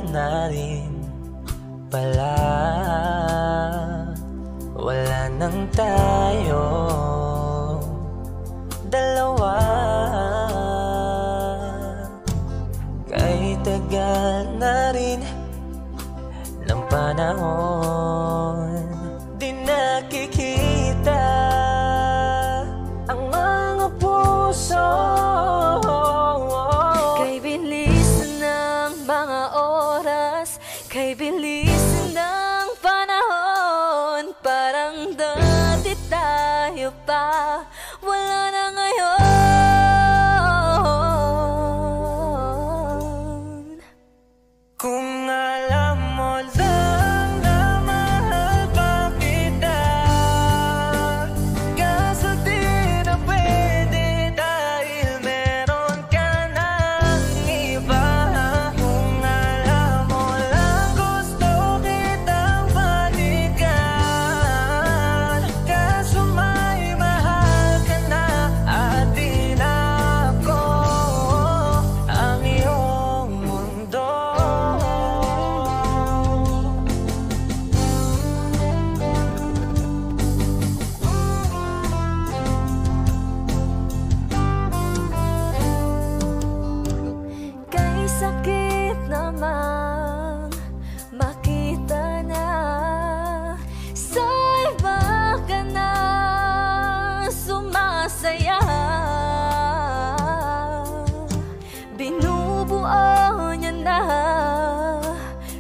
na rin pala. Wala nang tayo dalawa. Kahit tagal na rin ng panahon, di nakikita ang mga puso. Kay bilis ng mga oras, kay bilis ng panahon, parang dati tayo pa, wala na ngayon. Kung alam mo lang na mahal pa kita, kaso di na pwede dahil meron ka ng iba. Kung alam mo lang gusto kitang balikan, kaso may mahal ka na at di na ako ang iyong mundo. Kay sakit namang makita na sa iba ka na sumasaya. Binubuo niya na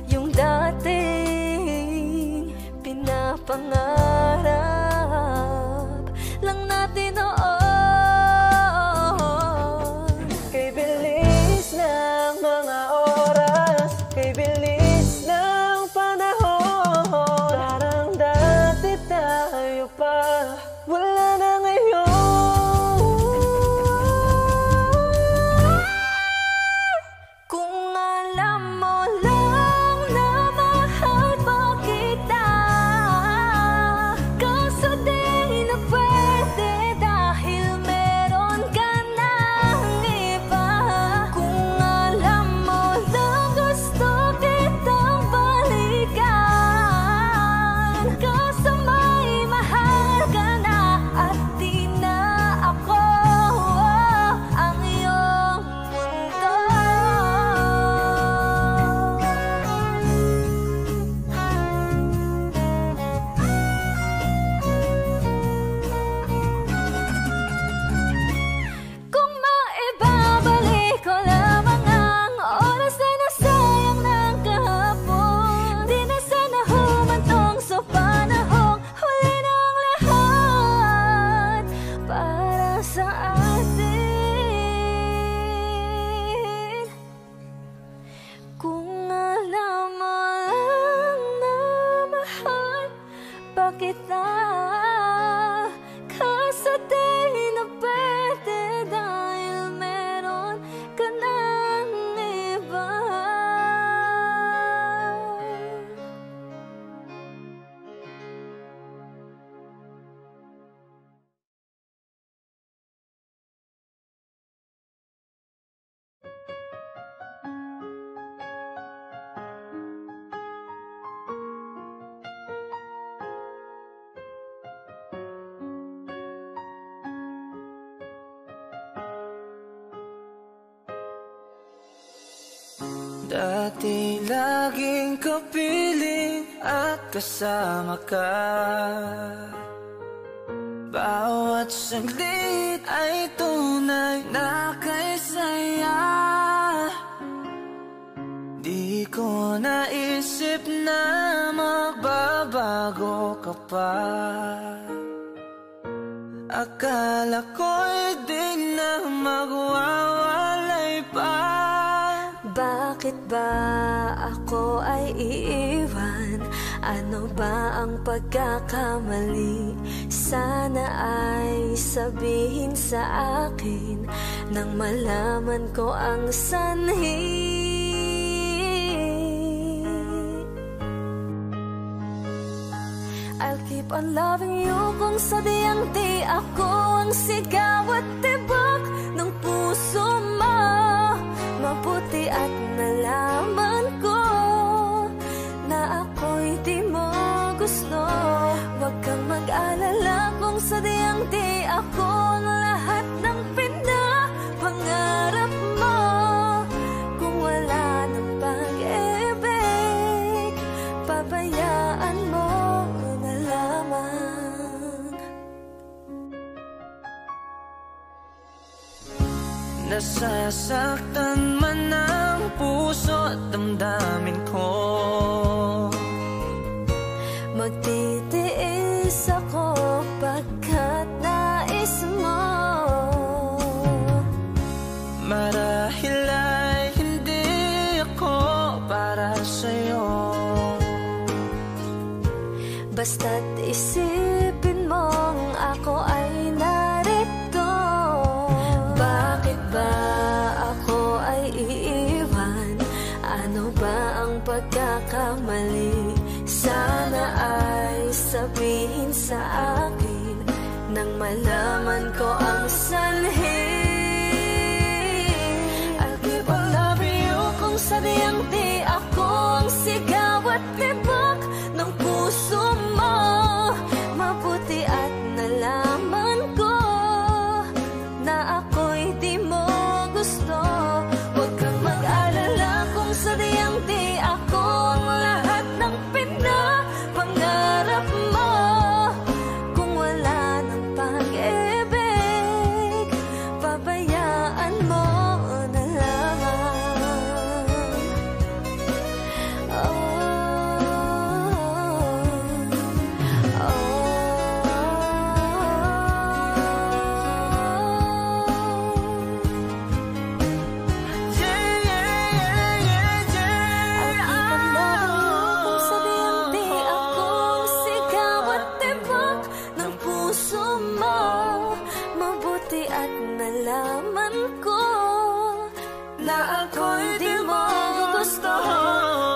yung dating pinapangarap lang natin noon. Kay bilis ng mga oras, kay bilis ng panahon, parang dati tayo pa, wala na ngayon. Kung alam mo lang na mahal pa kita, kaso di na pwede dahil meron ka ng iba. Kung alam mo lang gusto kitang balikan, kaso may mahal ka na at di na ako ang iyong mundo. Kung maibabalik ko lamang ang oras na nasayang ng kahapon, di na sana humantong sa panahong huli ng lahat para sa atin. Kung alam mo lang na mahal pa kita, kaso di na pwede dahil meron ka ng iba. Dati laging kapiling at kasama ka, bawat saglit ay tunay na kay saya. Di ko naisip na magbabago ka pa, akala ko'y di na magwawalay pa. Bakit ba ako ay iiwan? Ano ba ang pagkakamali? Sana ay sabihin sa akin nang malaman ko ang sanhi. I'll keep on loving you kung sadyang di ako ang sigaw at tibok ng puso mo. Mabuti at nalaman ko sadyang di ako ang lahat ng pinapangarap mo. Kung wala ng pag-ibig, pabayaan mo na lamang. Nasasaktan man ang puso at damdamin ko, magtitiis ako pagkat nais mo. Marahil ay hindi ako para sa'yo, basta't isipin mong ako ay narito. Bakit ba ako ay iiwan? Ano ba ang pagkakamali? Sana ay sabihin sa akin nang malaman ko ang sanhi. I'll keep on loving you kung sadyang di ako ang sigaw at tibok ng puso mo. Mabuti at nalaman ko na ako'y di mo gusto. Huwag kang mag-alala kung sadyang di ako ang lahat ng pinapangarap mo. Kung wala ng pag-ibig, pabayaan mo na lamang. Mabuti at nalaman ko na ako'y di mo gusto.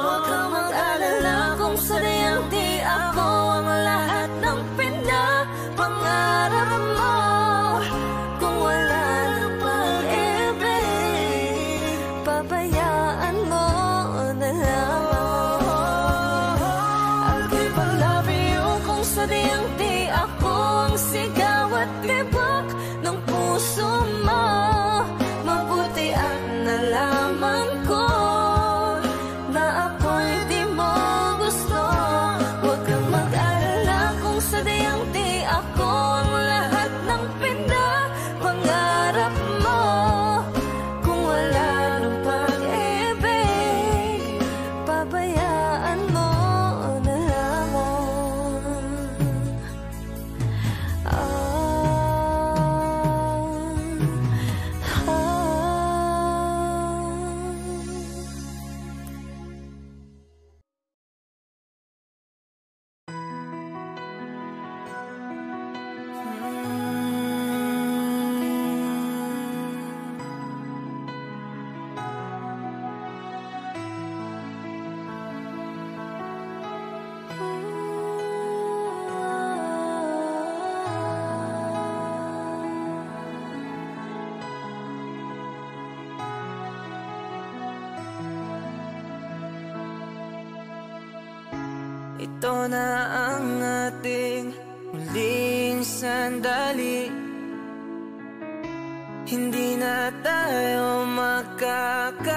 Huwag kang mag-alala kung sadyang di ako ang lahat ng pinapangarap mo. Kung wala ng pag-ibig, pabayaan mo na lamang. I'll keep on loving you kung sadyang di ako ang sigaw at tibok ng puso mo. Mabuti at nalaman ko na ako'y di mo gusto. Huwag kang mag-alala kung sadyang di ako ang lahat ng pinapangarap mo. Kung wala ng pag-ibig, pabayaan mo na lamang. ito na ang ating muling sandali. Hindi na tayo magkakamali,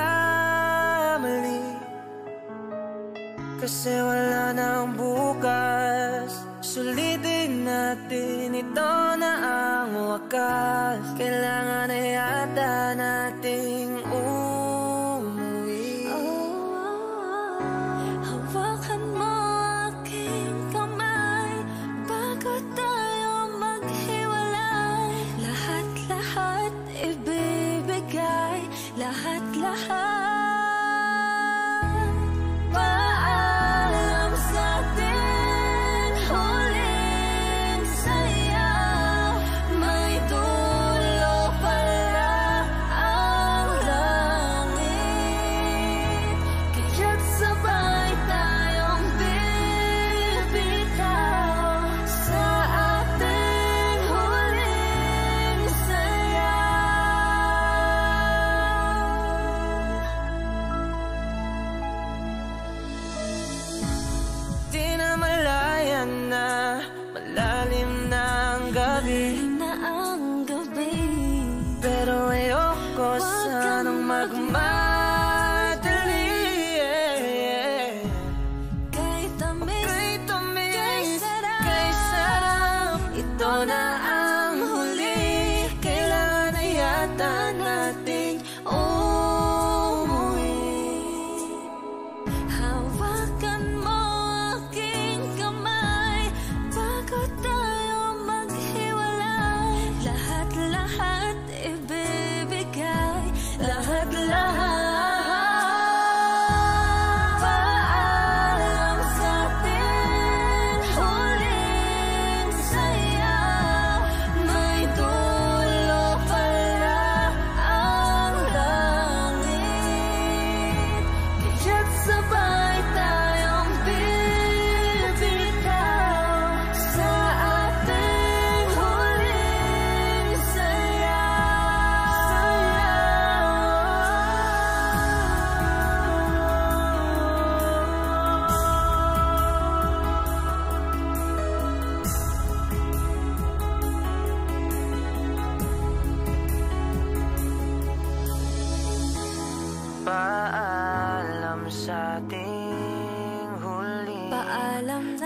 kasi wala nang bukas. Sulitin natin, ito na ang wakas. Kailangan na yata nating umuwi. Hawakan mo aking kamay bago tayo maghiwalay. Lahat-lahat ibibigay, lahat-lahat. Paalam sa ating huling saya. May dulo pala ang lahat.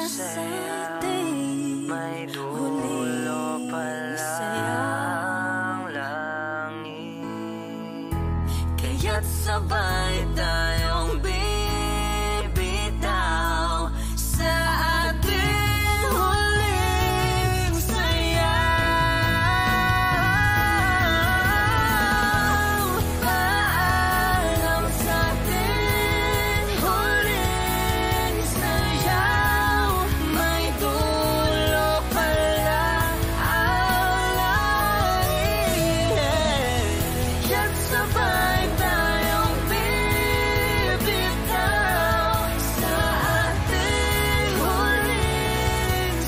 para sa ating may huling dulo pala saya. ang langit. Kaya't sabay tayong bibitaw sa ating huling sayaw. Paalam sa ating huling sayaw. May dulo pala ang langit. Kaya't sabay tayong bibitaw sa ating huling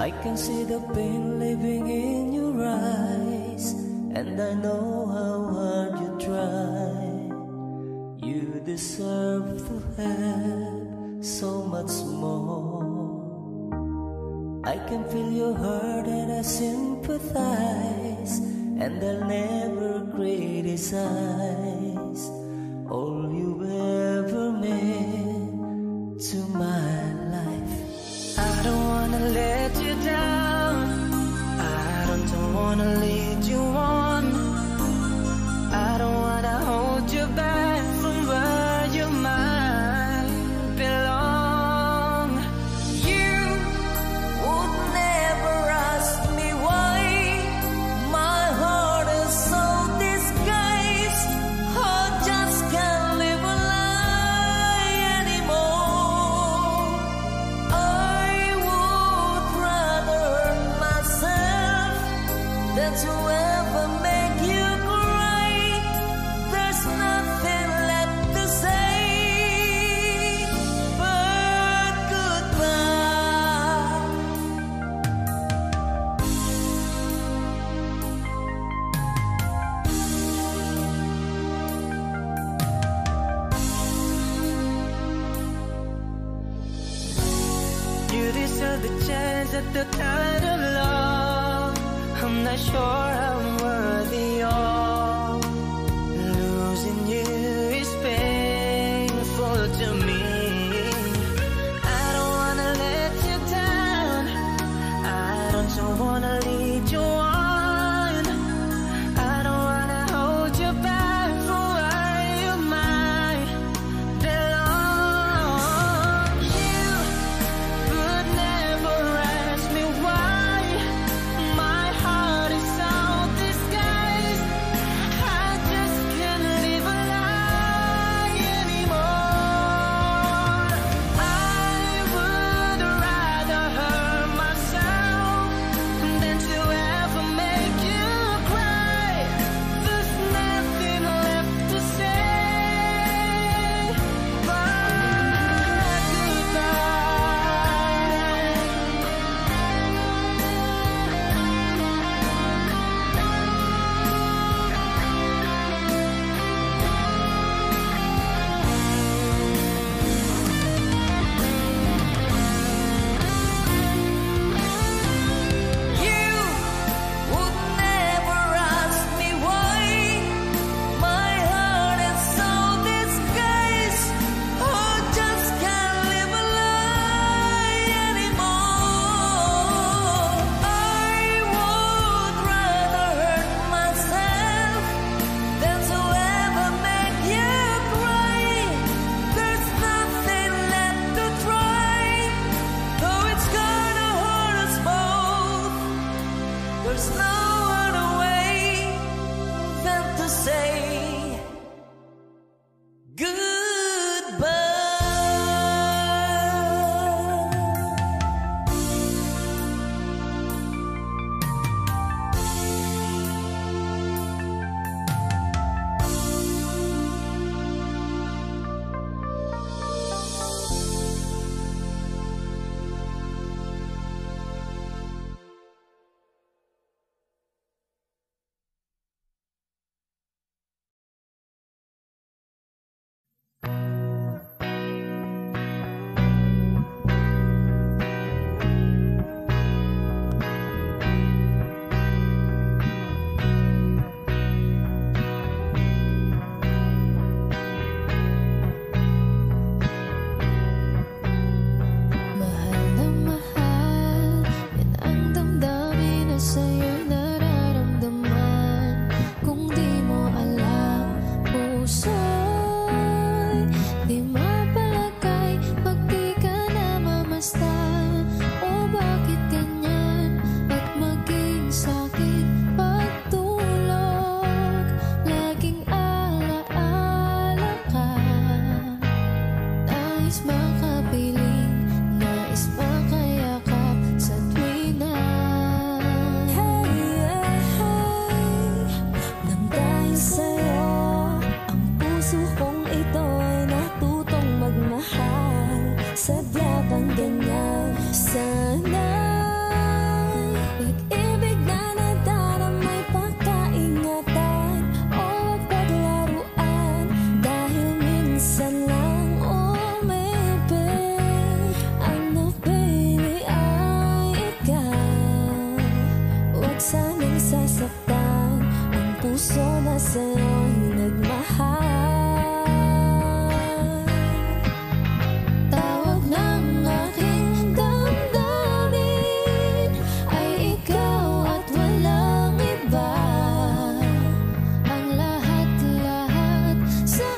I can see the pain living in your eyes, and I know how hard you try. You deserve to have so much more. I can feel your hurt and I sympathize, and I'll never criticize all you ever meant to my life. I don't wanna let you down, I don't wanna lead you on, I don't wanna hold you back from where you might belong. You would never ask me why my heart is so disguised. I just can't live a lie anymore. I would rather hurt myself than to ever make you cry. There's nothing left to say but goodbye. You deserve the chance at the kind of love I'm not sure I'm worthy of. Losing you is painful to me. I don't wanna let you down, I don't wanna lead you on, I don't wanna hold you back from where you might belong. You would never ask me why my heart is so puso na sa'yo'y nagmahal. Tawag ng aking damdamin ay ikaw at walang iba. Ang lahat-lahat sa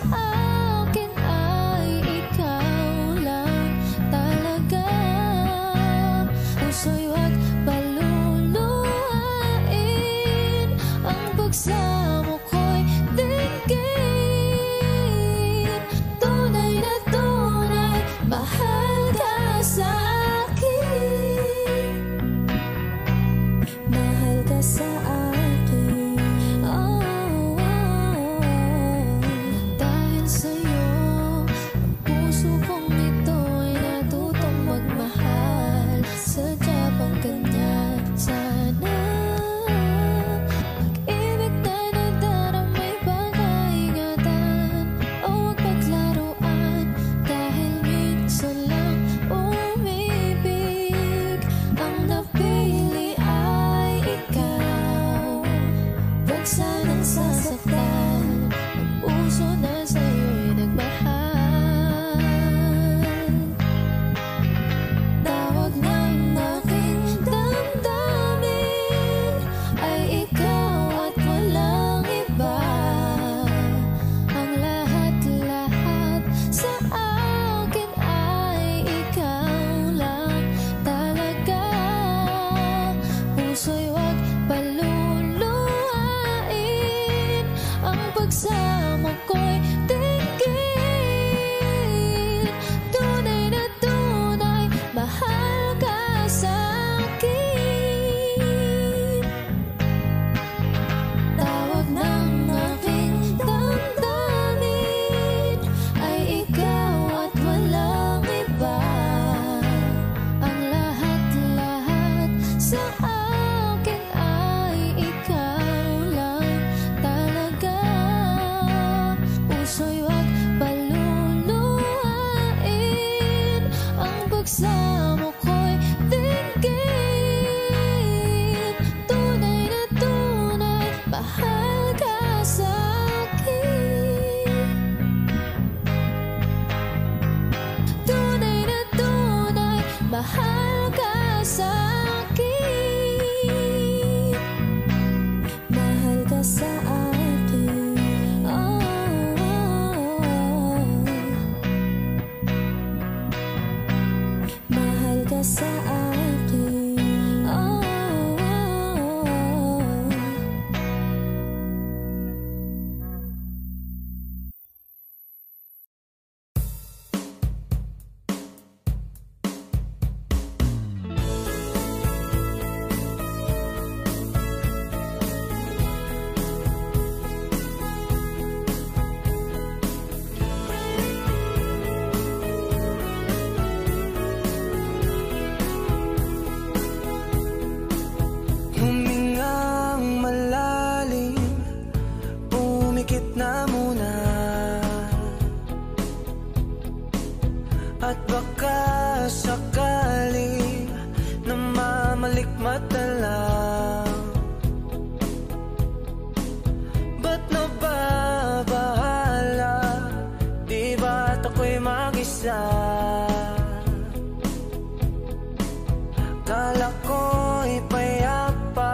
akin ay ikaw lang talaga. Puso'y huwag paluluhain, ang pagsamo ko'y dinggin. Tunay na tunay, mahal ka sa akin. Mahal ka sa akin. Oh, oh, oh. Dahil sa'yo, ang puso kong ito ay natutong magmahal. Sadya bang ganyan sana? Pag-ibig na nadaramay pag-aingatan, o huwag paglaruan, dahil minsan lang umibig. Ang napili ay ikaw, huwag sanang sasaktan. Ang puso na sa'yo'y nagmahal. Tawag ng aking damdamin ay ikaw at walang iba. Ang lahat-lahat sa akin ay ikaw lang talaga. Puso'y huwag paluluhain, ang pagsamo ko'y dinggin. Tunay na tunay, mahal ka sa akin. Tawag ng aking damdamin ay ikaw at walang iba. Ang lahat-lahat sa akin ay ikaw lang talaga. Puso'y huwag paluluhain, ang pagsamo ko'y dinggin. Tunay na tunay, mahal ka sa akin. Tunay na tunay, mahal ka sa akin. Mahal ka sa akin. Oh, oh, oh. Mahal ka sa akin. Oh, oh, oh. Humingang malalim, pumikit na muna, at baka sakali na mamalikmata lang. Ba't nababahala? Di ba't ako'y mag-isa? Kala ko'y payapa,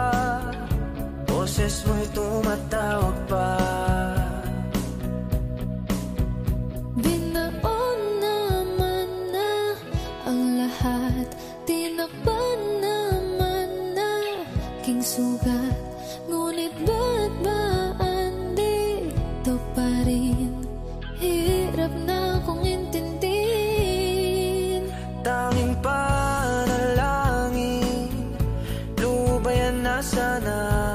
boses mo'y tumatawag pa. Binaon naman na ang lahat, tinakpan naman na king sugat. Ngunit ba't ba andito pa rin? Hirap na kong intindihin. Tanging panalangin, lubayan na sana.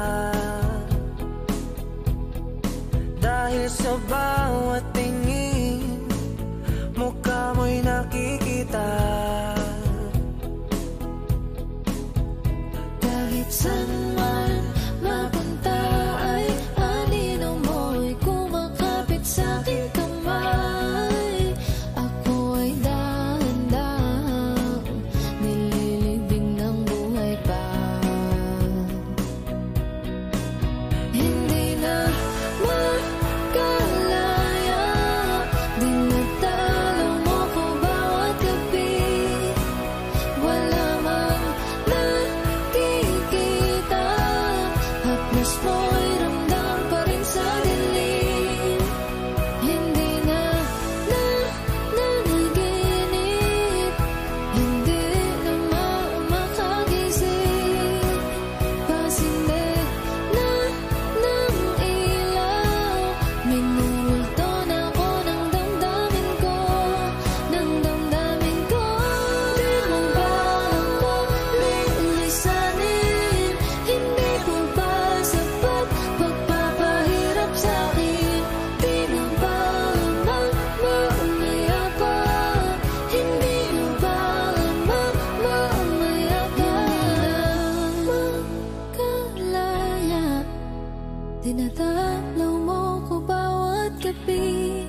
Dinadalaw mo ko bawat gabi.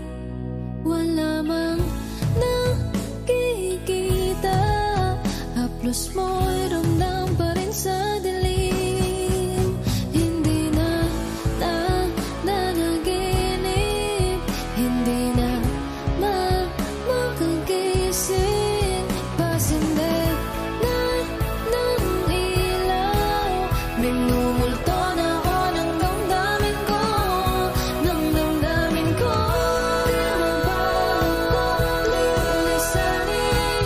Wala mang nakikita. Haplos mo'y ramdam pa rin sa dilim. Hindi na nanaginip. Hindi na makagising. Pasindet na ng ilaw. Minumulto na ako ng damdamin ko. Ng damdamin ko. Di mabago lilisanin.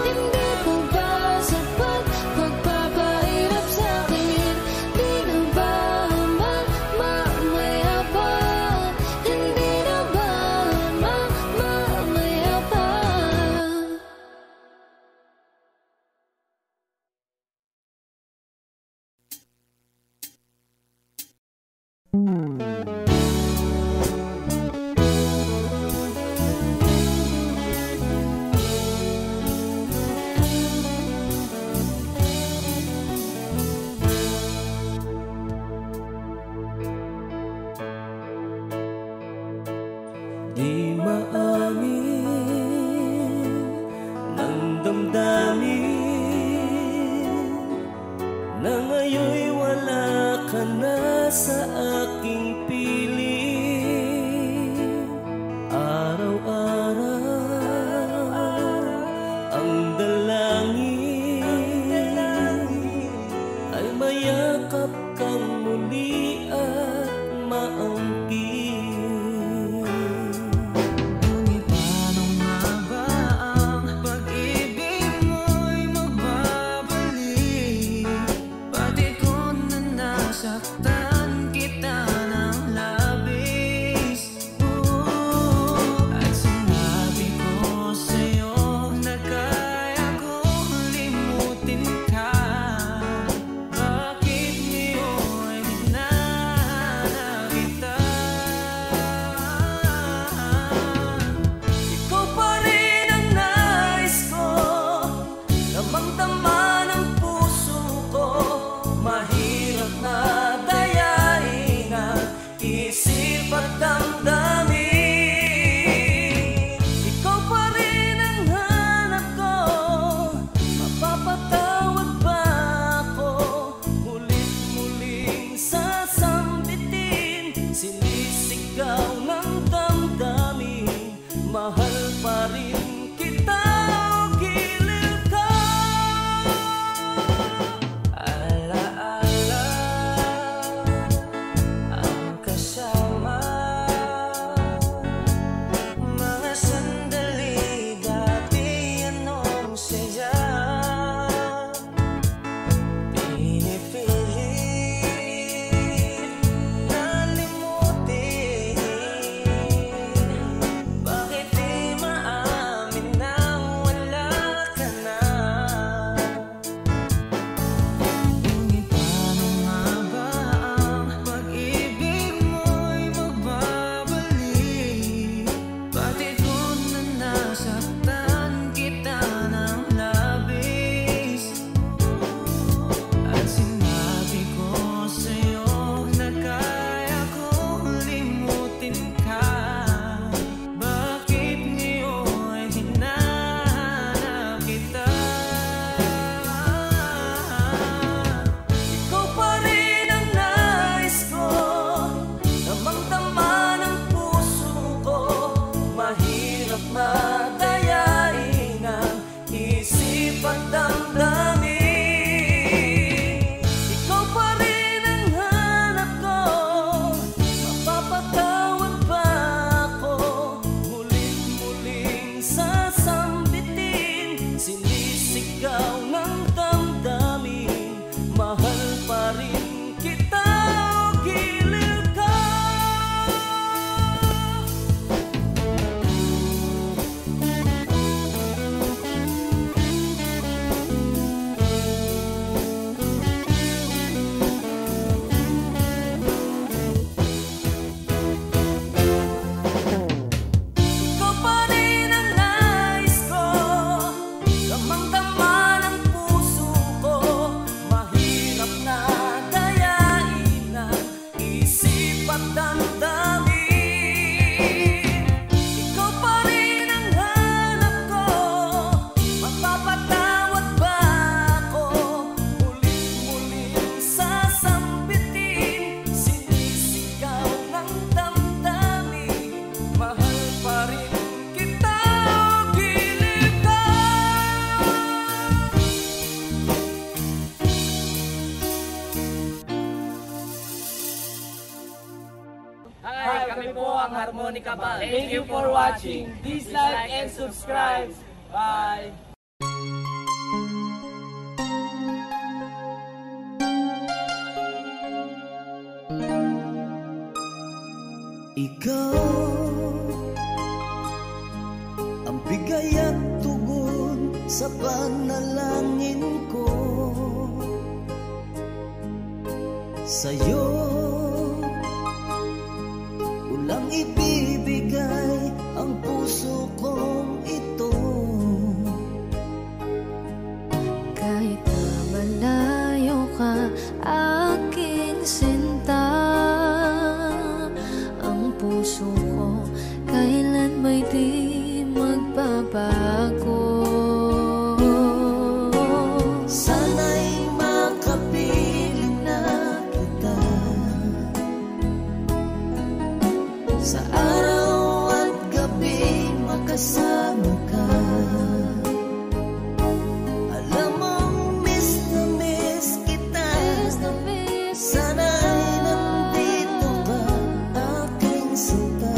Hindi ko ba sapat pagpapahirap sa'kin? Di na ba mamaya pa? Hindi na ba mamaya pa? Di maamin ng damdamin na ngayon'y wala ka na sa aking piling. Araw-araw ang dalangin ay mayakap kang muli at maangkin. Ngunit paano nga ba ang pag-ibig mo'y magbabalik? Pati ko na nasaktan kita ng labis. At sinabi ko sa'yo na kaya kong limutin ka. Bakit ngayon na Hi, kami po ang Harmonica Band. Thank you for watching. Please like and subscribe. Bye! Ikaw ang bigay at tugon sa panalangin ko. Sa'yo ulang ibibigay ang puso kong ito. Kahit na malayo ka, aking sinta, ang puso ko kailan may di magbabago. Sana'y makapiling na kita sa araw at gabi, makasama ka. Alam mong miss na miss kita. Sana'y nandito ka, aking sinta.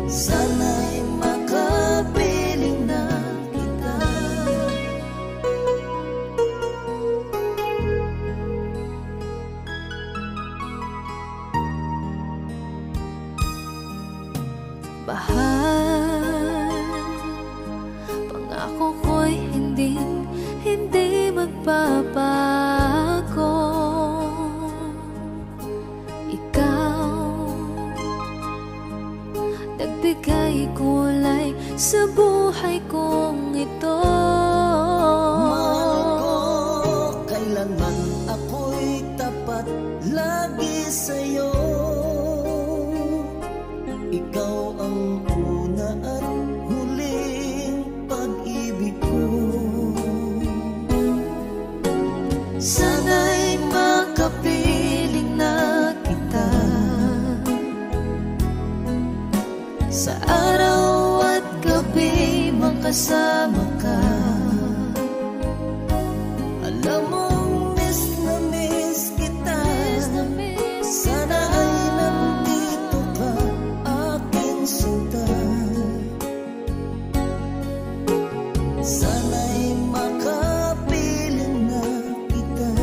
Sana'y makapiling na kita. Bahal, pangako ko'y hindi magbabago. Ikaw, nagbigay kulay sa buhay kong ito. Mahal ko, kailanman ako'y tapat lagi sa'yo. Ikaw ang una at huling pag-ibig ko. Sana'y makapiling na kita sa araw at gabi, makasama ka. Alam mong miss na miss kita. Sana ay nandito ka, aking sinta. Sana'y makapiling na kita.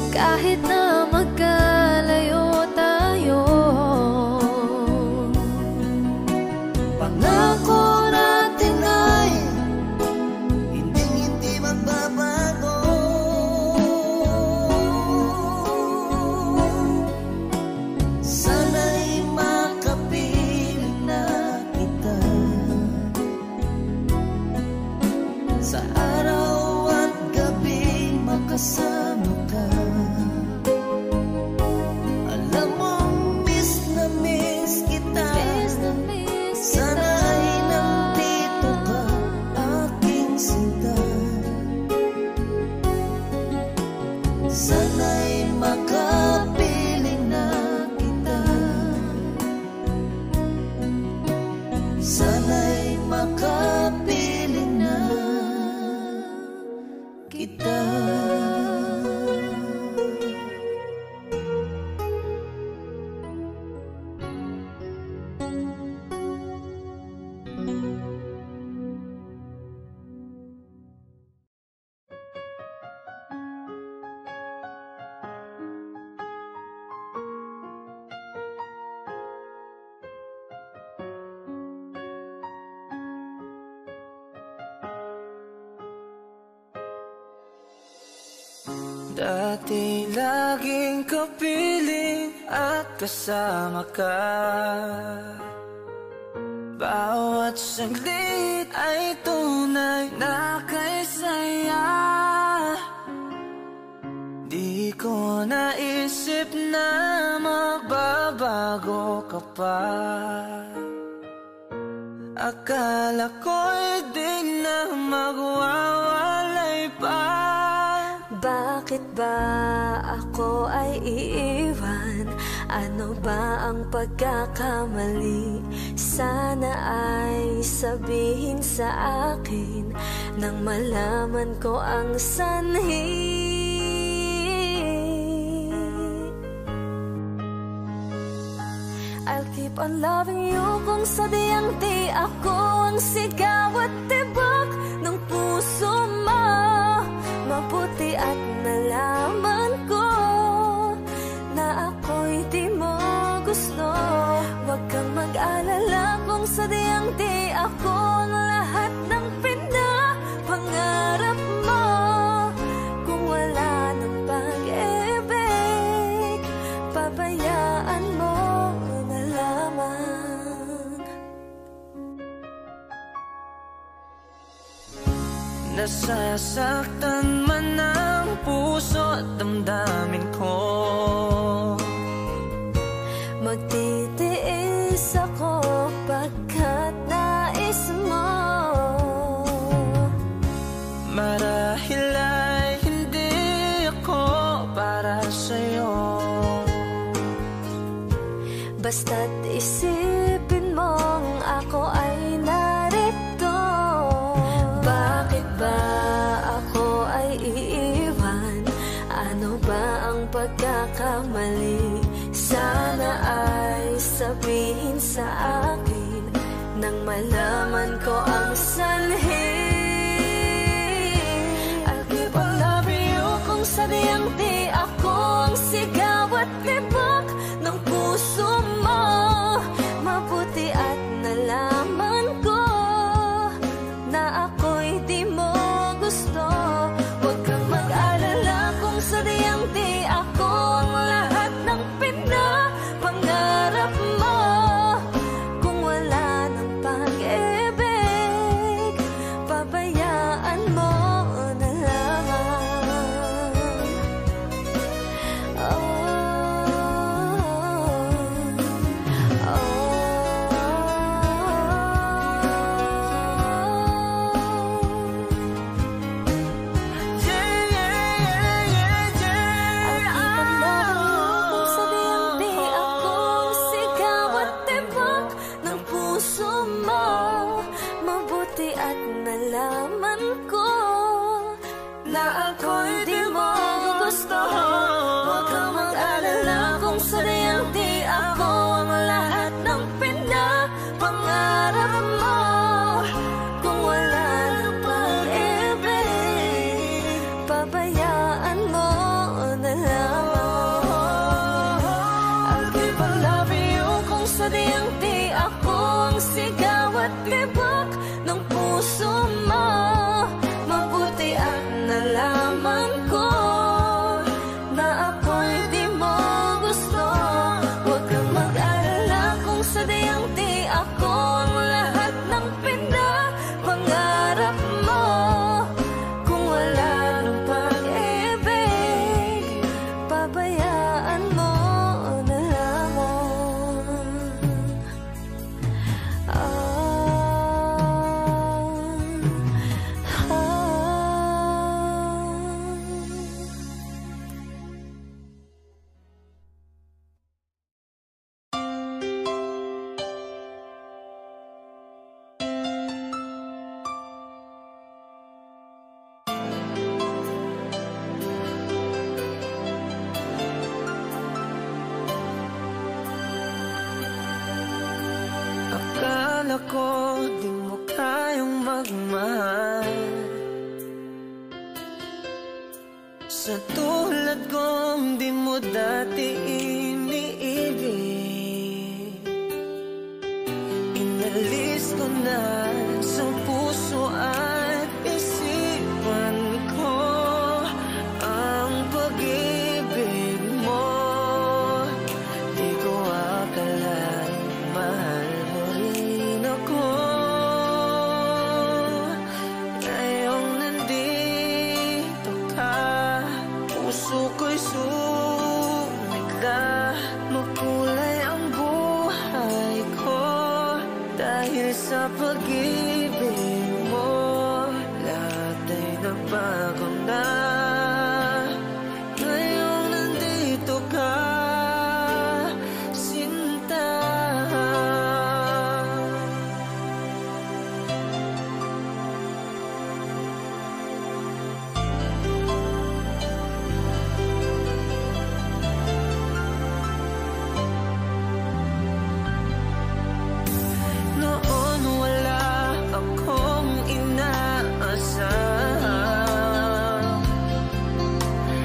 Kahit na magkalayo tayo, Pangako natin ay hindi magbabago. Sana'y makapiling na kita sa araw at gabi, makasama ka. Alam mong miss na miss kita. Sana ay nandito ka, aking sinta. Sana'y makapiling na kita. Sana'y makapiling na kita. Dati laging kapiling at kasama ka. Bawat saglit ay tunay na kay saya. ko naisip na magbabago ka pa. Akala ko'y di na magwawalay pa. Bakit ba ako ay iiwan? Ano ba ang pagkakamali? Sana ay sabihin sa akin nang malaman ko ang sanhi. I'll keep on loving you kung sadyang di ako ang sigaw at tibok ng puso mo. Mabuti at nalaman ko na ako'y di mo gusto. Huwag kang mag-alala kung sadyang di ako ang lahat ng pinapangarap mo. Kung wala ng pag-ibig, pabayaan mo na lamang. Nasasaktan man ang puso at damdamin ko. Magtitiis ako pagkat nais mo. Marahil ay hindi ako para sa'yo. Basta't isipin mong ako ay narito. Bakit ba ako ay iiwan? Ano ba ang pagkakamali? Sana ay sabihin sa akin nang malaman ko ang sanhi. I'll keep on loving you kung sadyang di ako ang sigaw at tibok ng puso mo. Mabuti at nalaman ko na ako'y di mo gusto. Huwag kang mag-alala kung sadyang di ako ang lahat ng pinapangarap mo. Kung wala ng pag-ibig, pabayaan mo na lamang. Mabuti at nalaman ko na ako'y di mo gusto. Huwag kang mag-alala kung sadyang di ako ang lahat ng pinapangarap mo. Kung wala ng pag-ibig, pabayaan mo na lamang. I'll keep on loving you kung sadyang di ako ang sigaw at tibok ng puso mo. Mabuti at nalaman ko na ako'y di mo gusto. Huwag kang mag-alala kung sadyang di ako ang lahat ng pinapangarap mo. Kung wala ng pag-ibig, pabayaan mo na lamang. Akala ko di mo kayang magmahal. Sa tulad kong di mo dati iniibig. Inalis ko na sa puso at isipan ko ang pag-ibig mo. Di ko akalain mahal mo rin ako. Ngayong nandito ka, puso ko'y sa pag-ibig mo, lahat ay nagbago na. Ngayong nandito ka, sinta. Noon wala akong inaasahan,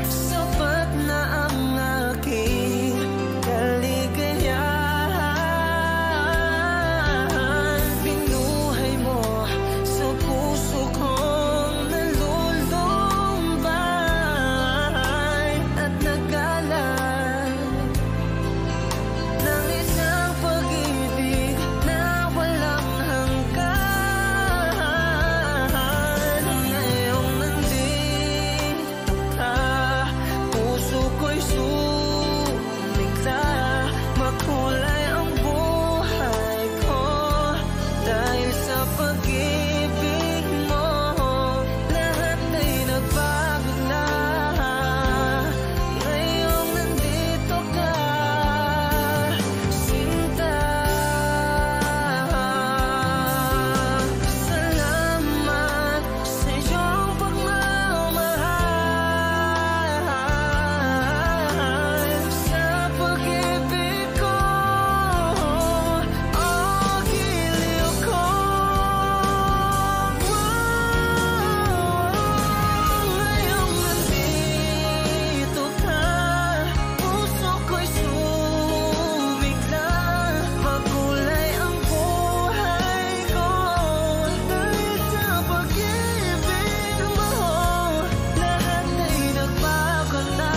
sapat na ang aking kaligayahan. Binuhay mo sa puso kong nalulumbay at nagalan ng isang pag-ibig na walang hanggan. Ngayong nandito ka, puso ko'y sumigla. Makulay ang buhay ko dahil sa pag-ibig mo. Lahat ay nagbago na. Ngayong nandito ka, sinta. Salamat sa iyong pagmamahal, sa pag-ibig ko, o giliw ko. Ngayong nandito ka, puso ko'y sumigla. Makulay ang buhay ko dahil sa pag-ibig mo. Lahat ay nagbago na.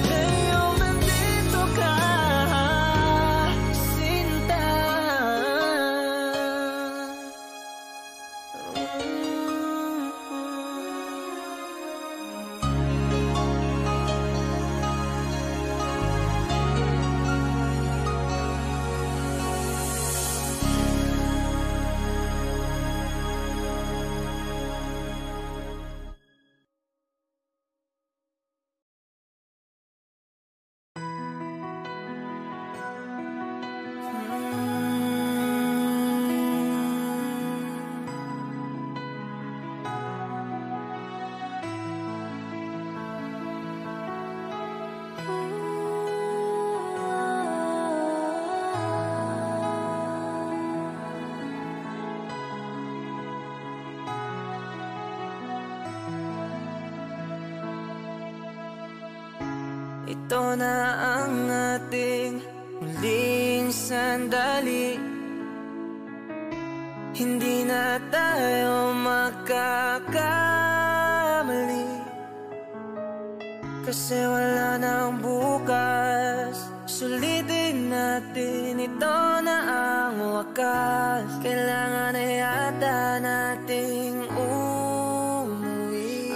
Ngayong nandito ka, sinta. Ito na ang ating muling sandali. Hindi na tayo makakamali, kasi wala nang bukas. Sulitin natin, ito na ang wakas. Kailangan na yata nating umuwi.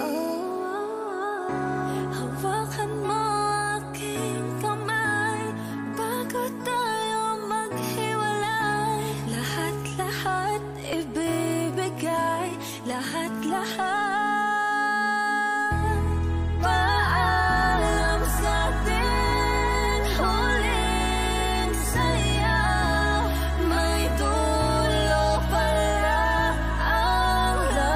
Hawakan mo aking kamay bago tayo maghiwalay. Lahat-lahat ibibigay, lahat-lahat. Paalam sa ating huling saya. May dulo pala ang lahat.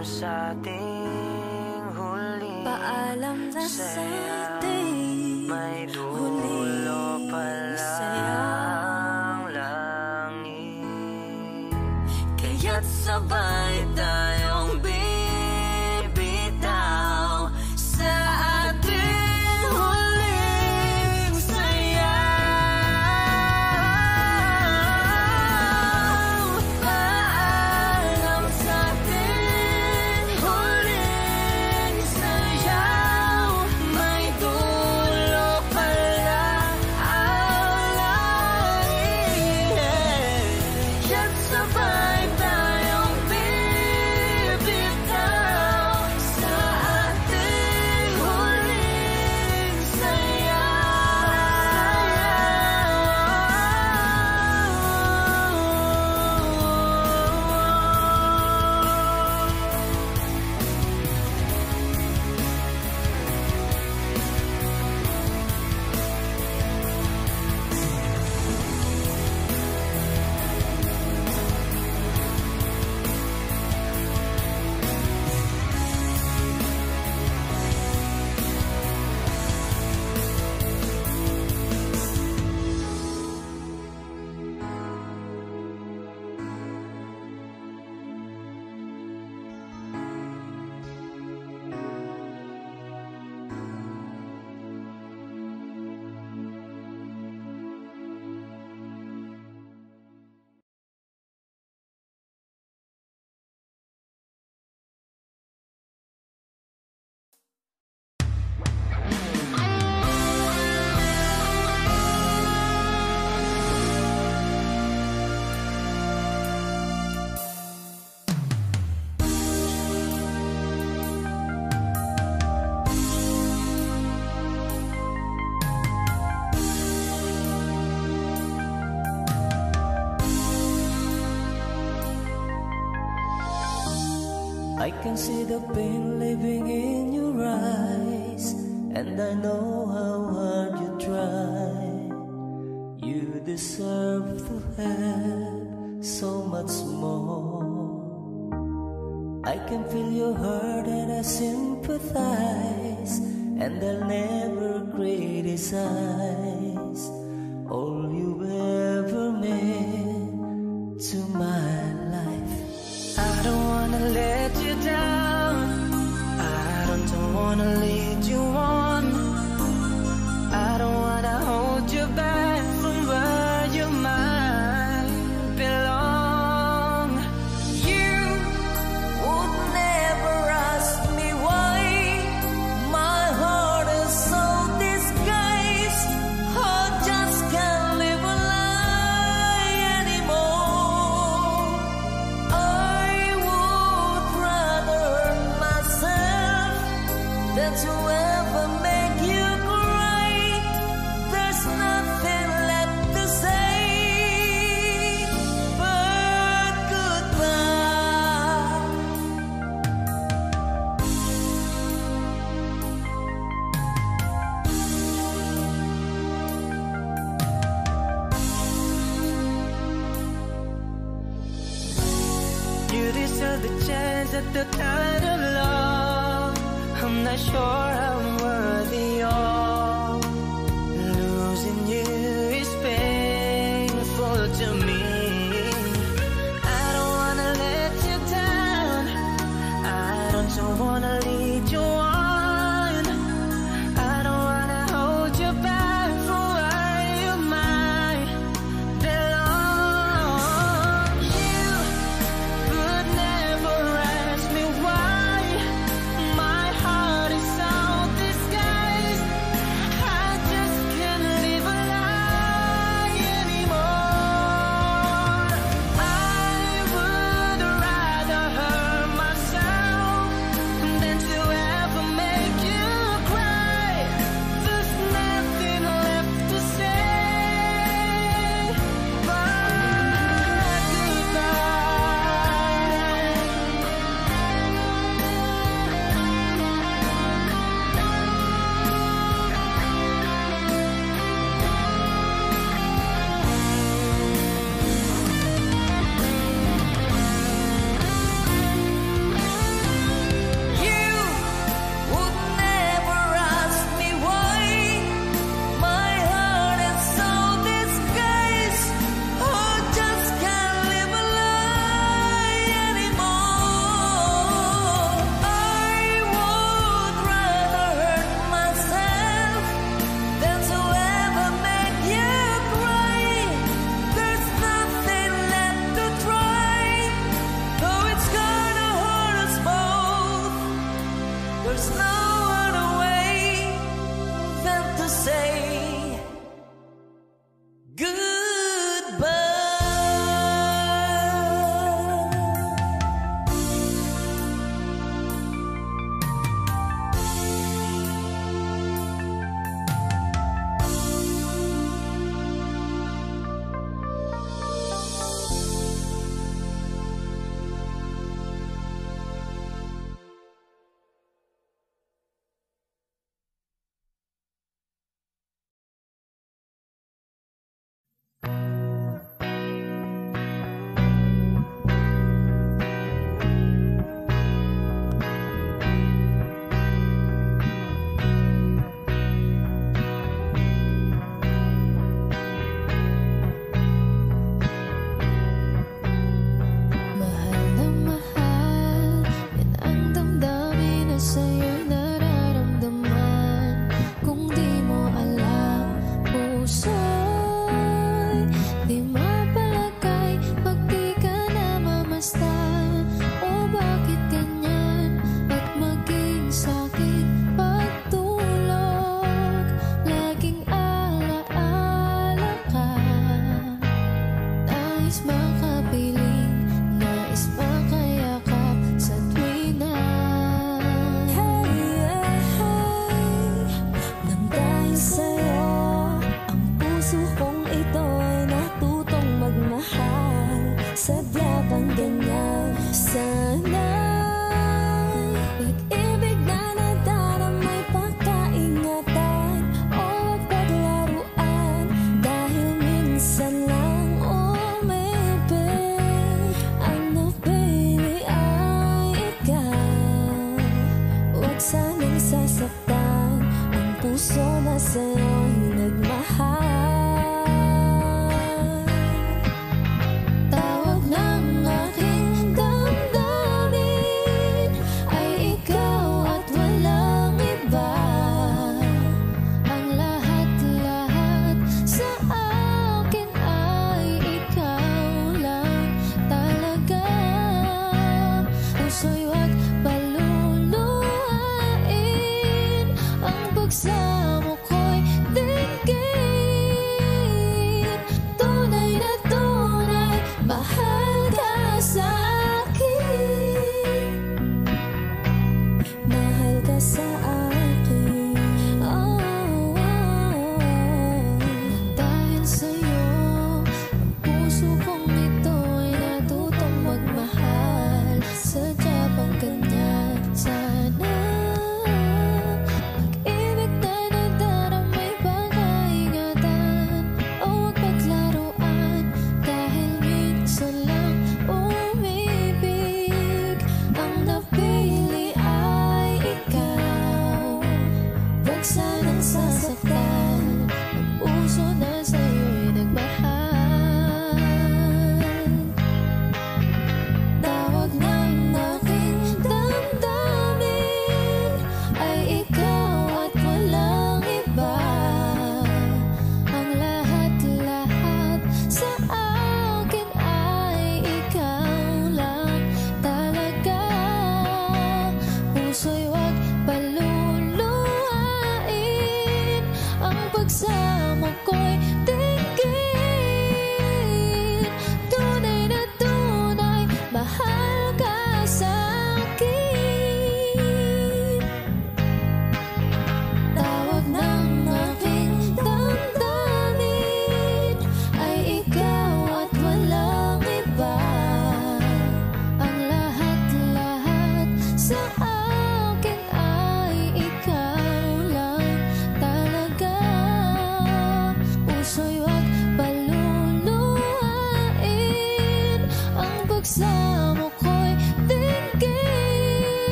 sa ating huling paalam na sa ating may dulo pala ang langit. Kaya't sabay tayong bibitaw sa ating huling sayaw. Paalam sa ating huling sayaw, may dulo pala ang langit. Kaya't sabay tayong bibitaw sa ating huling I can see the pain living in your eyes, and I know how hard you try. You deserve to have so much more. I can feel your hurt and I sympathize, and I'll never criticize all you ever meant to my life. I don't wanna let you down, I don't wanna lead you on, I don't wanna hold you back from where you might belong. You would never ask me why my heart is so disguised. I just can't live a lie anymore. I would rather hurt myself than to ever make you cry. There's nothing left to say but goodbye. You deserve the chance at the kind of love I'm not sure I'm worthy of. Losing you is painful to me. I don't wanna let you down, I don't wanna lead you on, I don't wanna hold you back from where you might belong. You could never ask me why my heart is so disguised. I just can't live a lie anymore. I would rather hurt myself than to ever There's no other way than to say goodbye. Sadya pang ganyan, sana pag-ibig na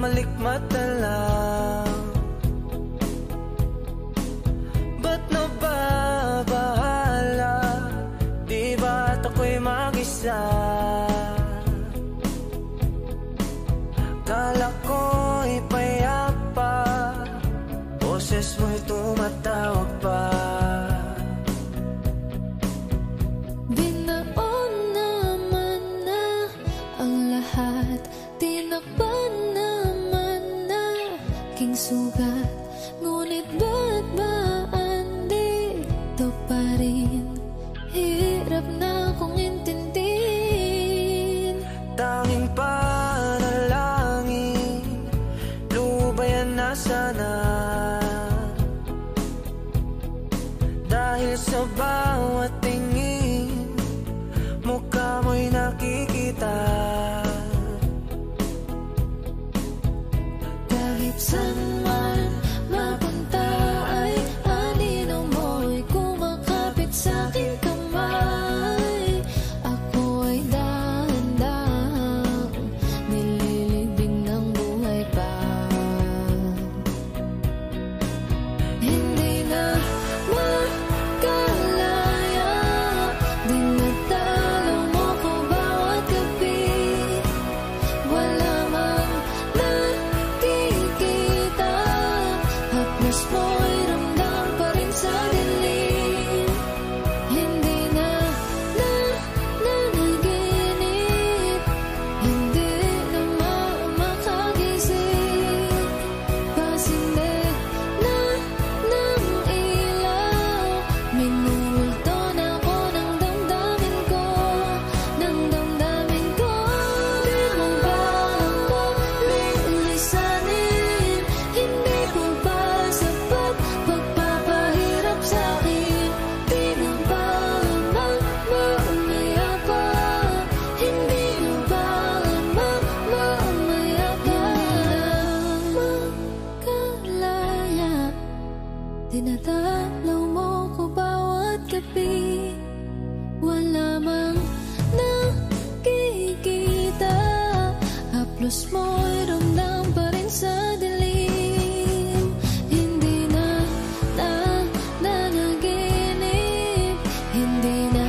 malikmat na lang. Ba't nababahala? Di ba't ako'y mag-isa? Kala ko'y payapa, boses mo'y tumatawag pa. Binaon naman na ang lahat, tinakpan naman na king sugat. Ngunit ba't ba andito pa rin? Hirap na kong intindihin. Tanging panalangin, lubayan na sana. Dahil sa bawat tingin, mukha mo'y nakikita. Kahit saan man mapunta ay anino mo'y kumakapit sa'king kamay. Ako ay dahan-dahang nililibing ng buhay pa. Hindi na makalaya, dinadalaw mo ko bawat gabi. Wala mang nakikita, haplos mo'y ramdam pa rin sa dilim. Hindi na nanaginip, hindi na makagising. Pasinde na ng ilaw, minumulto na ako ng damdamin ko, ng damdamin ko. Di mo ba ako lilisanin? Hindi ko ba sapat pagpapahirap sa'kin? Di mo ba mamaya pa? Hindi mo ba mamaya pa? Makalaya, dinadalaw mo ko bawat gabi. Wala mang nakikita, haplos mo'y ramdam pa rin sa dilim. Hindi na nanaginip, hindi na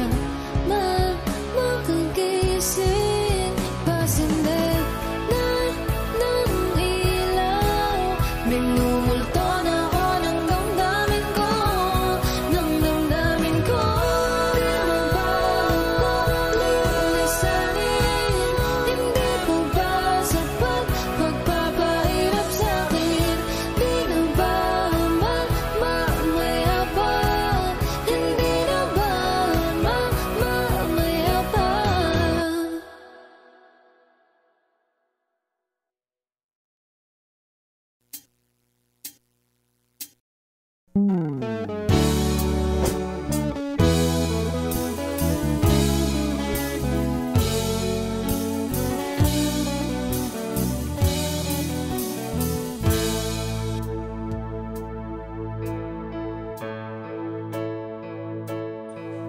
makagising. Pasinde na ng ilaw, minumulto na ako ng damdamin ko, ng damdamin ko. Di mo ba ako lilisanin? Hindi ko ba sapat pagpapahirap sa'kin? Di na ba mamaya pa? Hindi na ba mamaya pa?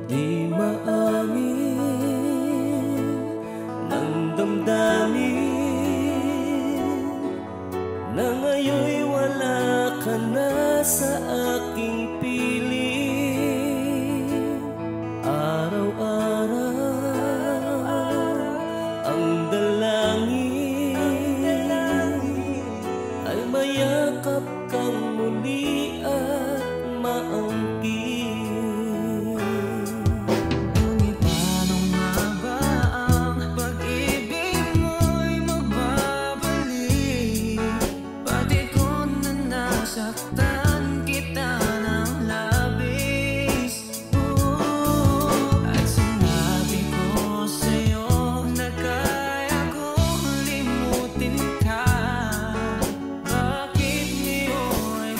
Di maamin ng damdamin na ngayon'y wala ka na sa aking piling. Araw-araw ang dalangin ay mayakap kang muli at maangkin. Ngunit paano nga ba ang pag-ibig mo'y magbabalik? Pati ko na nasaktan kita ng labis. At sinabi ko sa'yo na kaya kong limutin ka. Bakit ngayon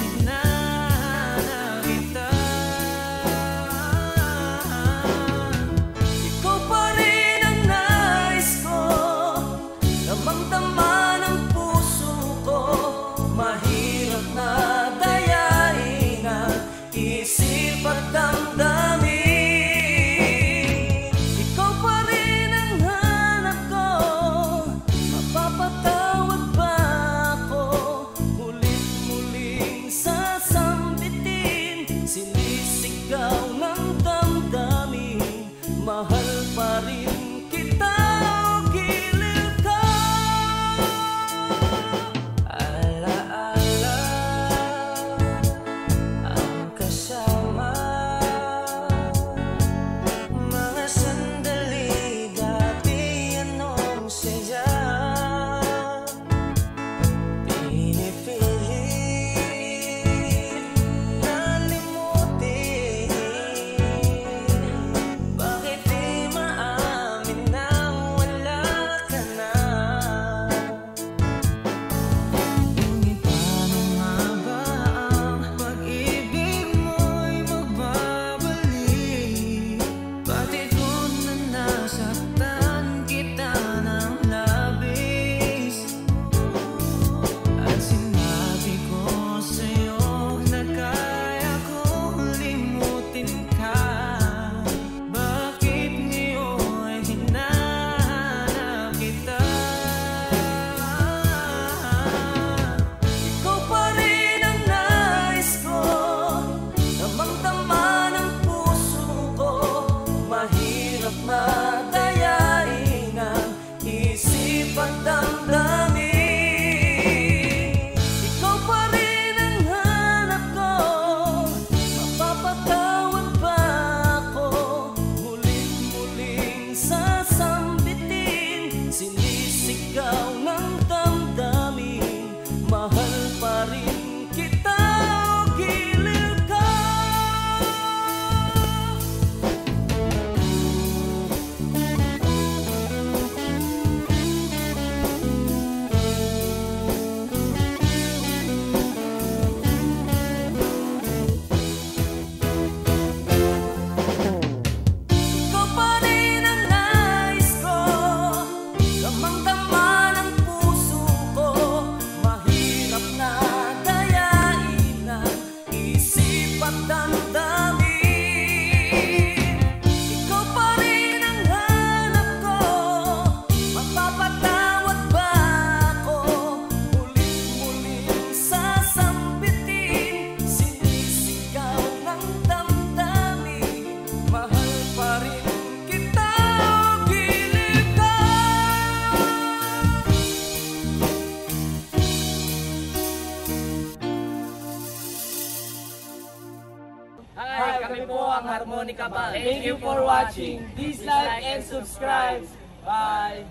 Kami po ang Harmonica Band. Thank you for watching. Please like and subscribe. Bye!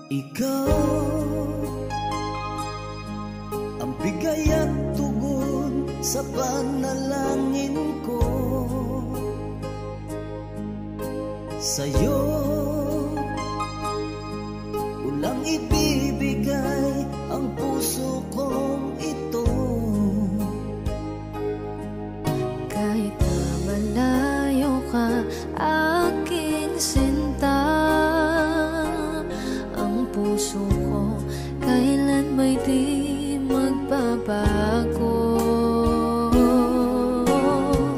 Ikaw ang bigay at tugon sa panalangin ko. Sa'yo ulang ibibigay ang puso kong ito. Kahit na malayo ka, aking sinta, ang puso ko kailan may di magbabago.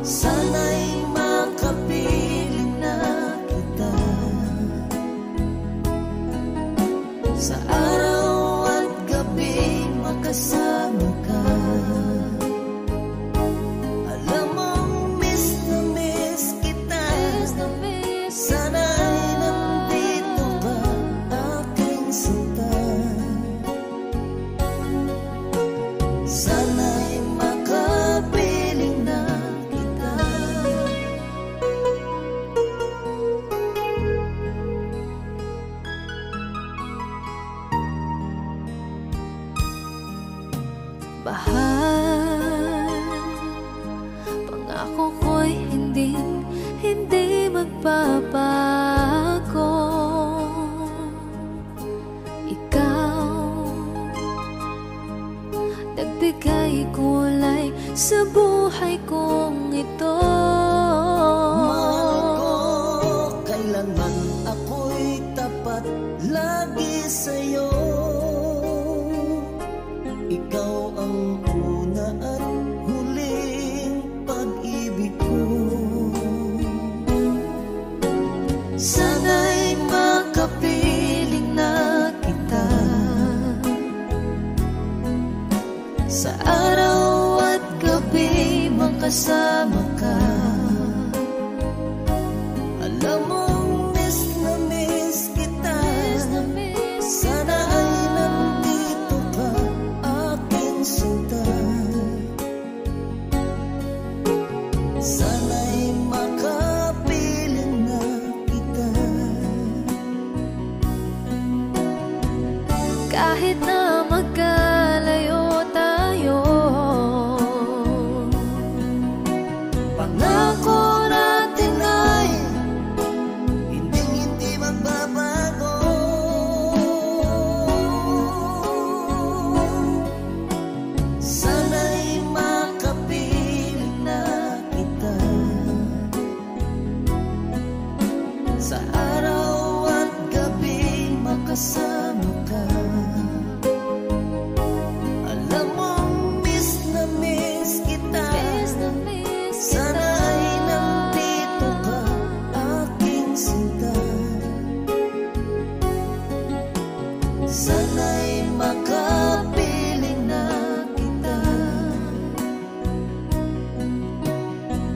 Sana'y makapiling na kita sa araw at gabi, makasama ka. Alam mong miss na miss kita. Sana'y nandito ka, aking sinta. Sana'y makapiling na kita. Bahal, pangako ko'y hindi magbabago. Ikaw, nagbigay kulay sa buhay kong ito. Mahal ko, kailanman ako'y tapat lagi sa'yo. Ikaw ang una at huling pag-ibig ko. Sana'y makapiling na kita sa araw at gabi, makasama ka. Alam mong miss na miss kita. Sana ay nandito ka, aking sinta. Sana'y makapiling na kita. Kahit na magkalayo tayo, Pangako natin ay hindi magbabago. Sana'y makapiling na kita sa araw at gabi, makasama ka. Alam mong miss na miss kita. Sana ay nandito ka, aking sinta. Sana'y makapiling na kita.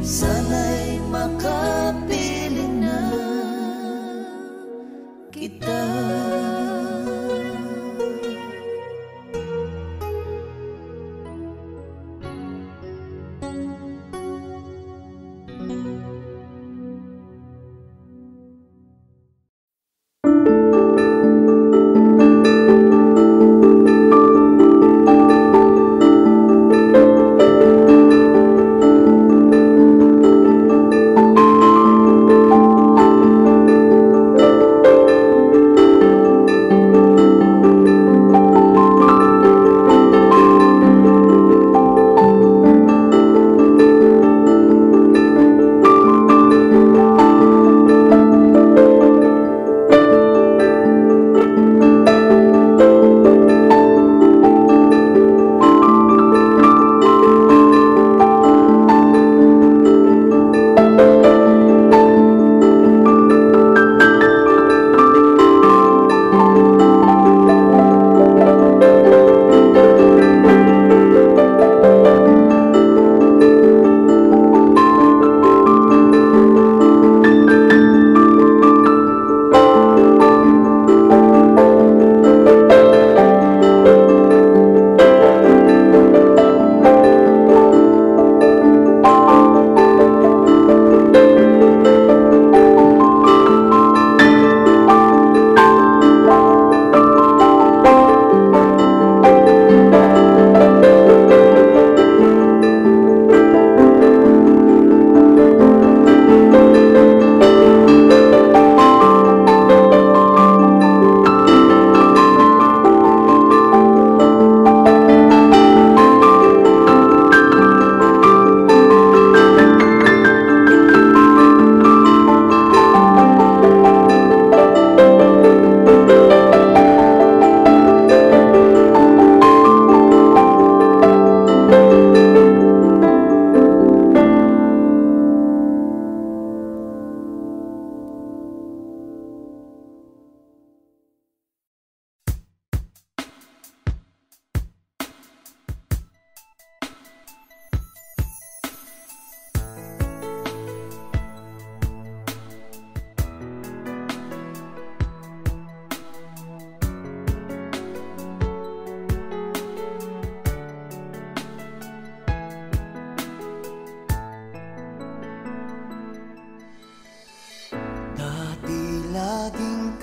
Sana'y makapiling na kita.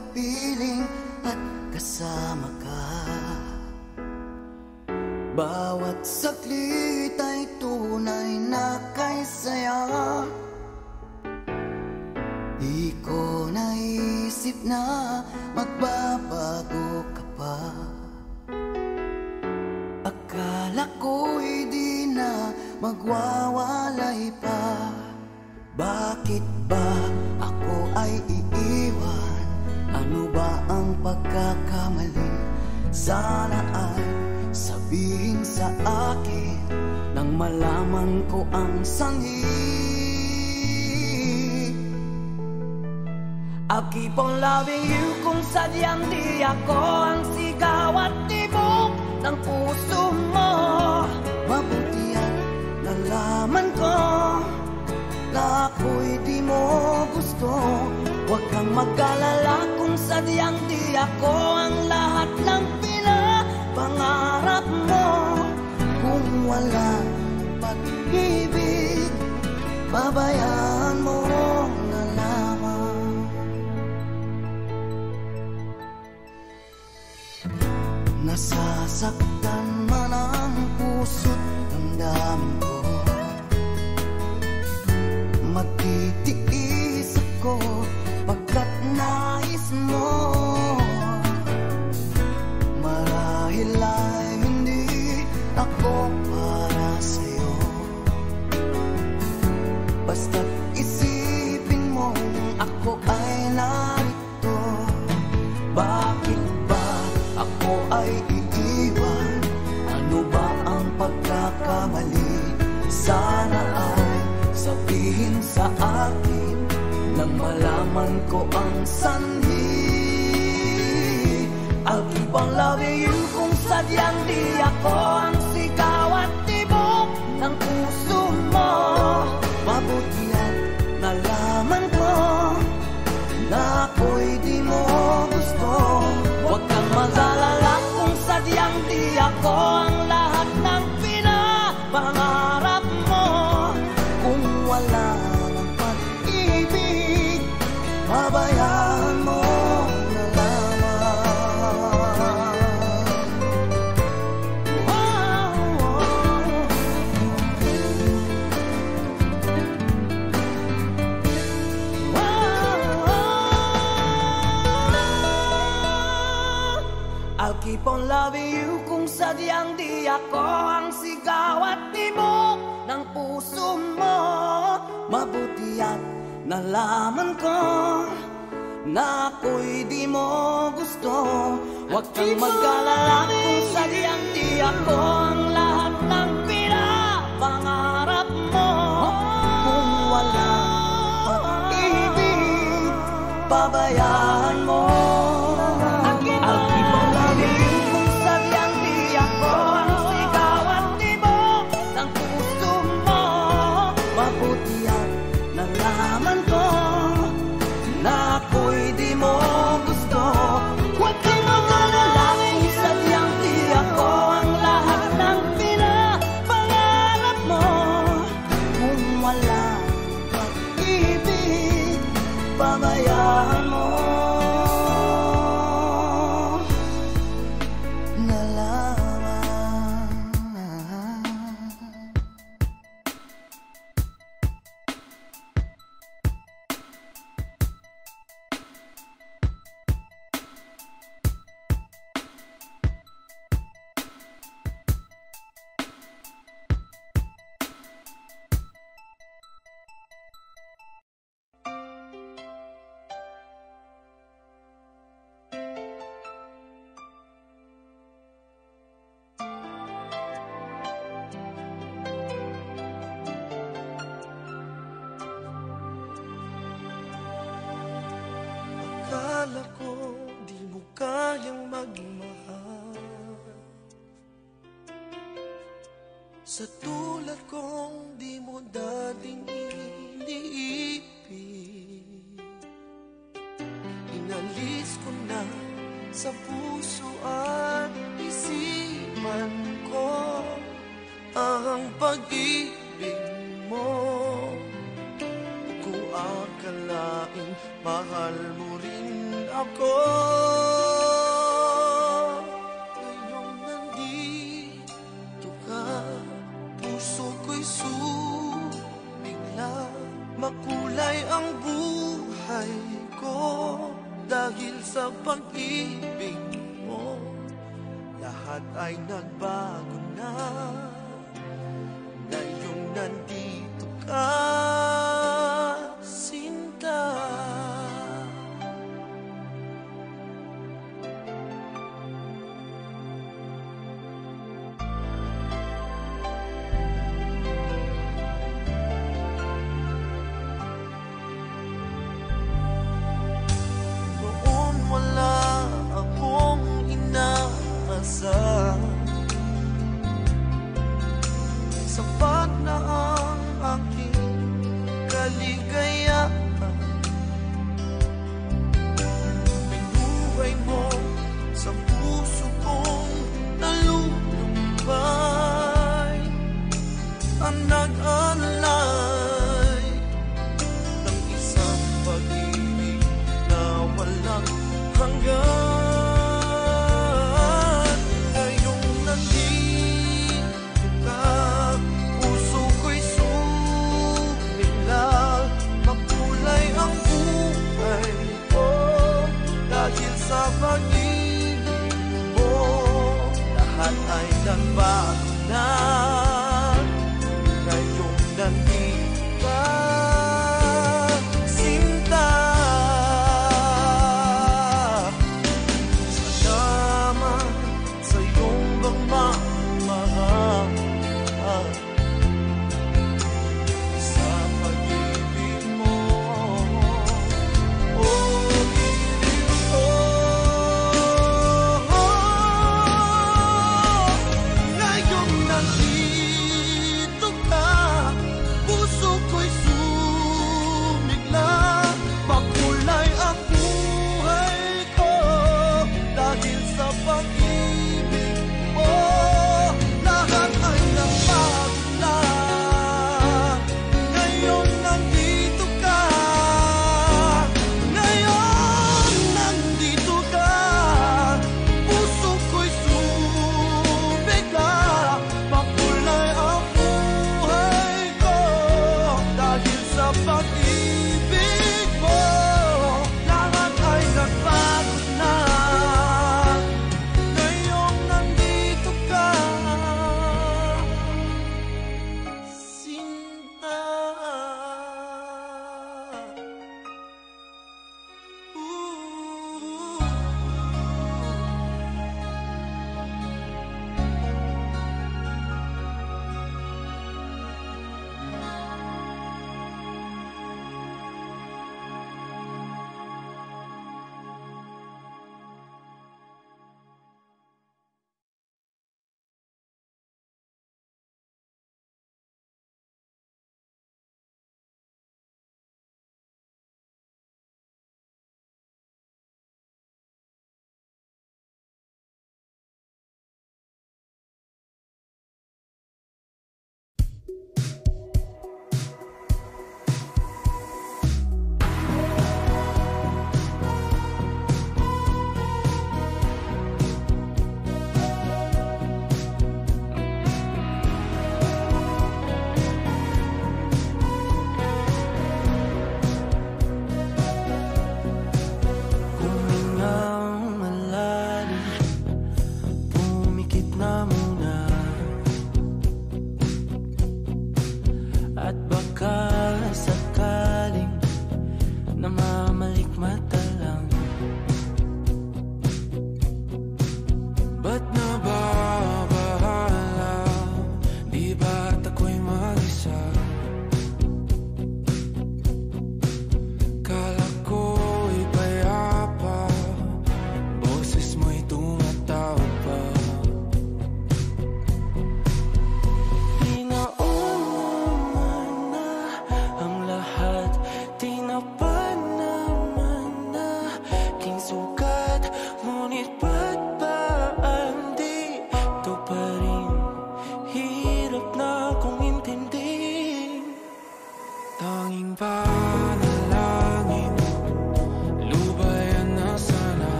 kapiling at kasama ka. Bawat saglit ay tunay na kay saya. Di ko naisip na magbabago ka pa. Akala ko'y di na magwawalay pa. Bakit ba ako ay iiwan? Ano ba ang pagkakamali? Sana ay sabihin sa akin nang malaman ko ang sanhi. I'll keep on loving you kung sadyang di ako ang sigaw at tibok ng puso mo. Mabuti at nalaman ko na ako'y di mo gusto. Huwag kang mag-alala kung sadyang di ako ang lahat ng pinapangarap mo. Kung wala pag-ibig, babayaan mo na lamang. Nasasaktan man ang puso't damdamin ko. Magtitiis ako pagkat nais mo. Marahil ay hindi ako para sa'yo. Basta't isipin mo ako ay narito. Bakit ba ako ay iiwan? Ano ba ang pagkakamali? Sana ay sabihin sa akin nang malaman ko ang sanhi. I'll keep on loving you kung sadyang di ako ang sigaw at tibok ng puso mo. Mabuti at nalaman ko na ako'y di mo gusto. Huwag kang mag-alala kung sadyang di ako ang lahat ng pinapangarap mo. Kung wala ng pag-ibig, babayaan mo na lamang. I'll keep on loving you kung sadyang di ako ang sigaw at tibok ng puso mo. Mabuti at nalaman ko na ako'y di mo gusto. Huwag kang mag-alala kung sadyang di ako ang lahat ng pinapangarap mo. Kung wala pag-ibig, babayaan mo. I'll keep on loving you kung sadyang di ako ang sigaw at tibok ng puso mo. Mabuti at nalaman ko na ako'y di mo gusto. Huwag kang mag-alala kung sadyang di ako ang lahat ng pinapangarap mo. Kung wala pag-ibig, babayaan mo na lamang. Akala ko di mo kayang magmahal. Sa tulad kong di mo dating iniibig. Inalis ko na sa puso at isipan ko ang pag-ibig mo. Kung akalaing mahal mo rin ako. Ngayong nandito ka, puso ko'y sumigla. Makulay ang buhay ko dahil sa pag-ibig mo. Lahat ay nagbago na ngayong nandito ka, Sinta. Noon wala akong inaasam, sapat na ang aking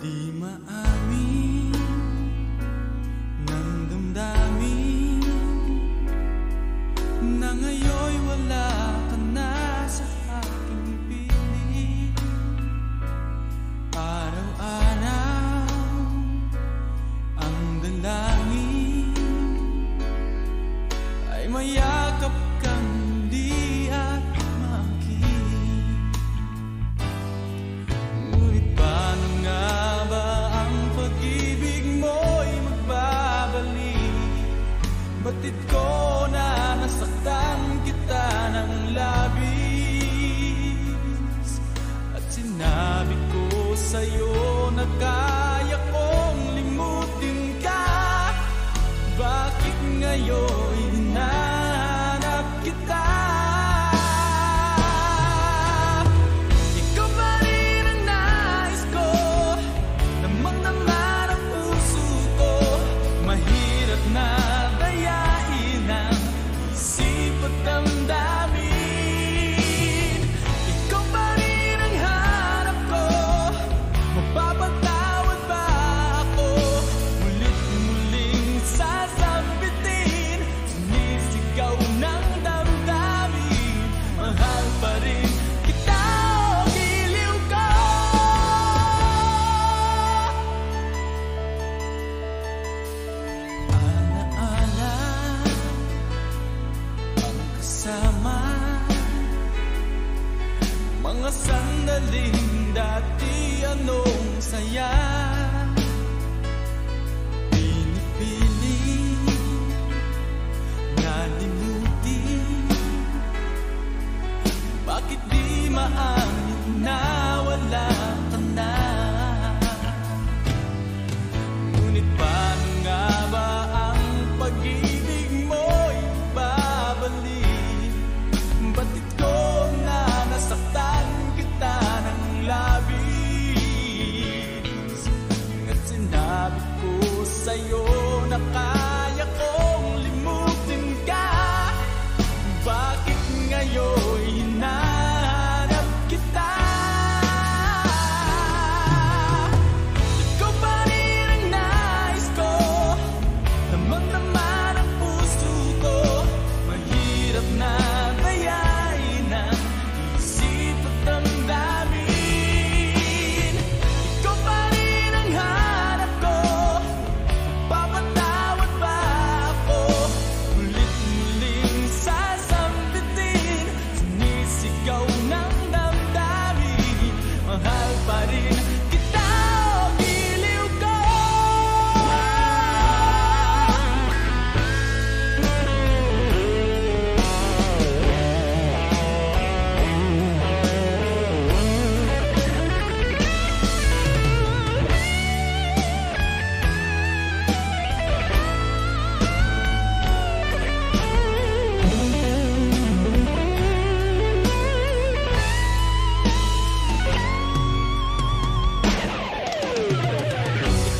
Di maamin ng damdamin na ngayon'y wala ka na sa aking piling. Araw-araw ang dalangin ay mayakap kang hindi at makinig. Ngunit paano nga ba ang pag-ibig mo'y magbabalik? Batid ko na nasaktan kita ng labis, at sinabi ko sa'yo na kaya kong limutin ka. Bakit ngayon hinahanap kita? Ikaw pa rin ang nais ko, namang naman ang puso ko. Mahirap na dayain ang isip at damdamin. Ikaw pa rin ang hanap ko, mapapatawad ba ako? Mulit-muling sasabitin, sumisigaw ng damdamin. Mahal pa rin kita, o giliw ko. Alaala ang kasama, mga sandaling dati anong saya. Pinipili na limutin, bakit di maamin na wala ka na? Ngunit paano nga ba ang pag-ibig mo'y babalik? Batid ko na nasaktan kita ng labis, at sinabi ko sa'yo na kaya kong limutin ka. Bakit ngayon hinahanap kita? Ikaw pa rin ang nais ko, namang naman ang puso ko. Mahirap na dayain ang isip at damdamin. Ikaw pa rin ang hanap ko, papatawad ba ako? Mulit-muling sasambitin, sumisigaw ng damdamin. Mahal pa rin kita, o giliw ko.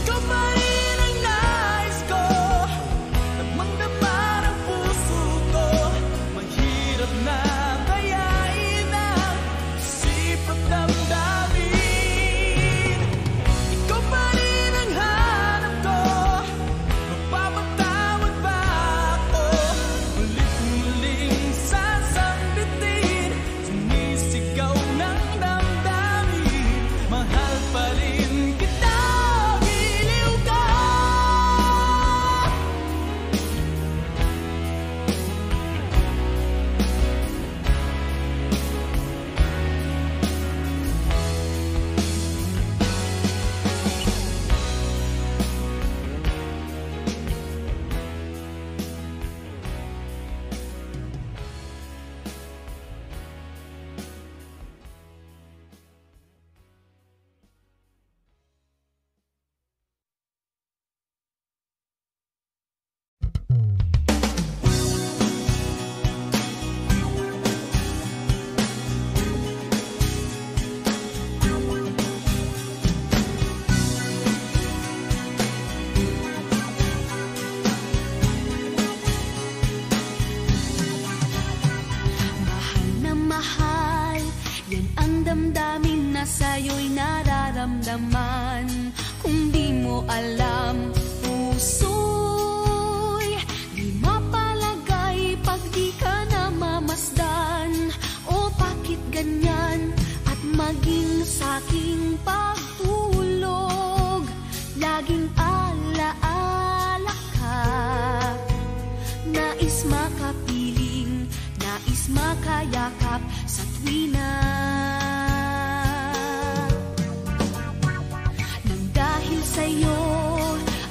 Ikaw pa rin ang nais ko, namang naman ang puso ko. Mahirap na dayain ang isip at damdamin. Ikaw pa rin ang hanap ko, mapapatawad ba ako? Mulit-muling sasambitin, sumisigaw ng damdamin. Mahal pa rin kita, o giliw ko. Mahal, yan ang damdamin na sa'yo'y nararamdaman. yakap sa tuwina. Nang dahil sa'yo,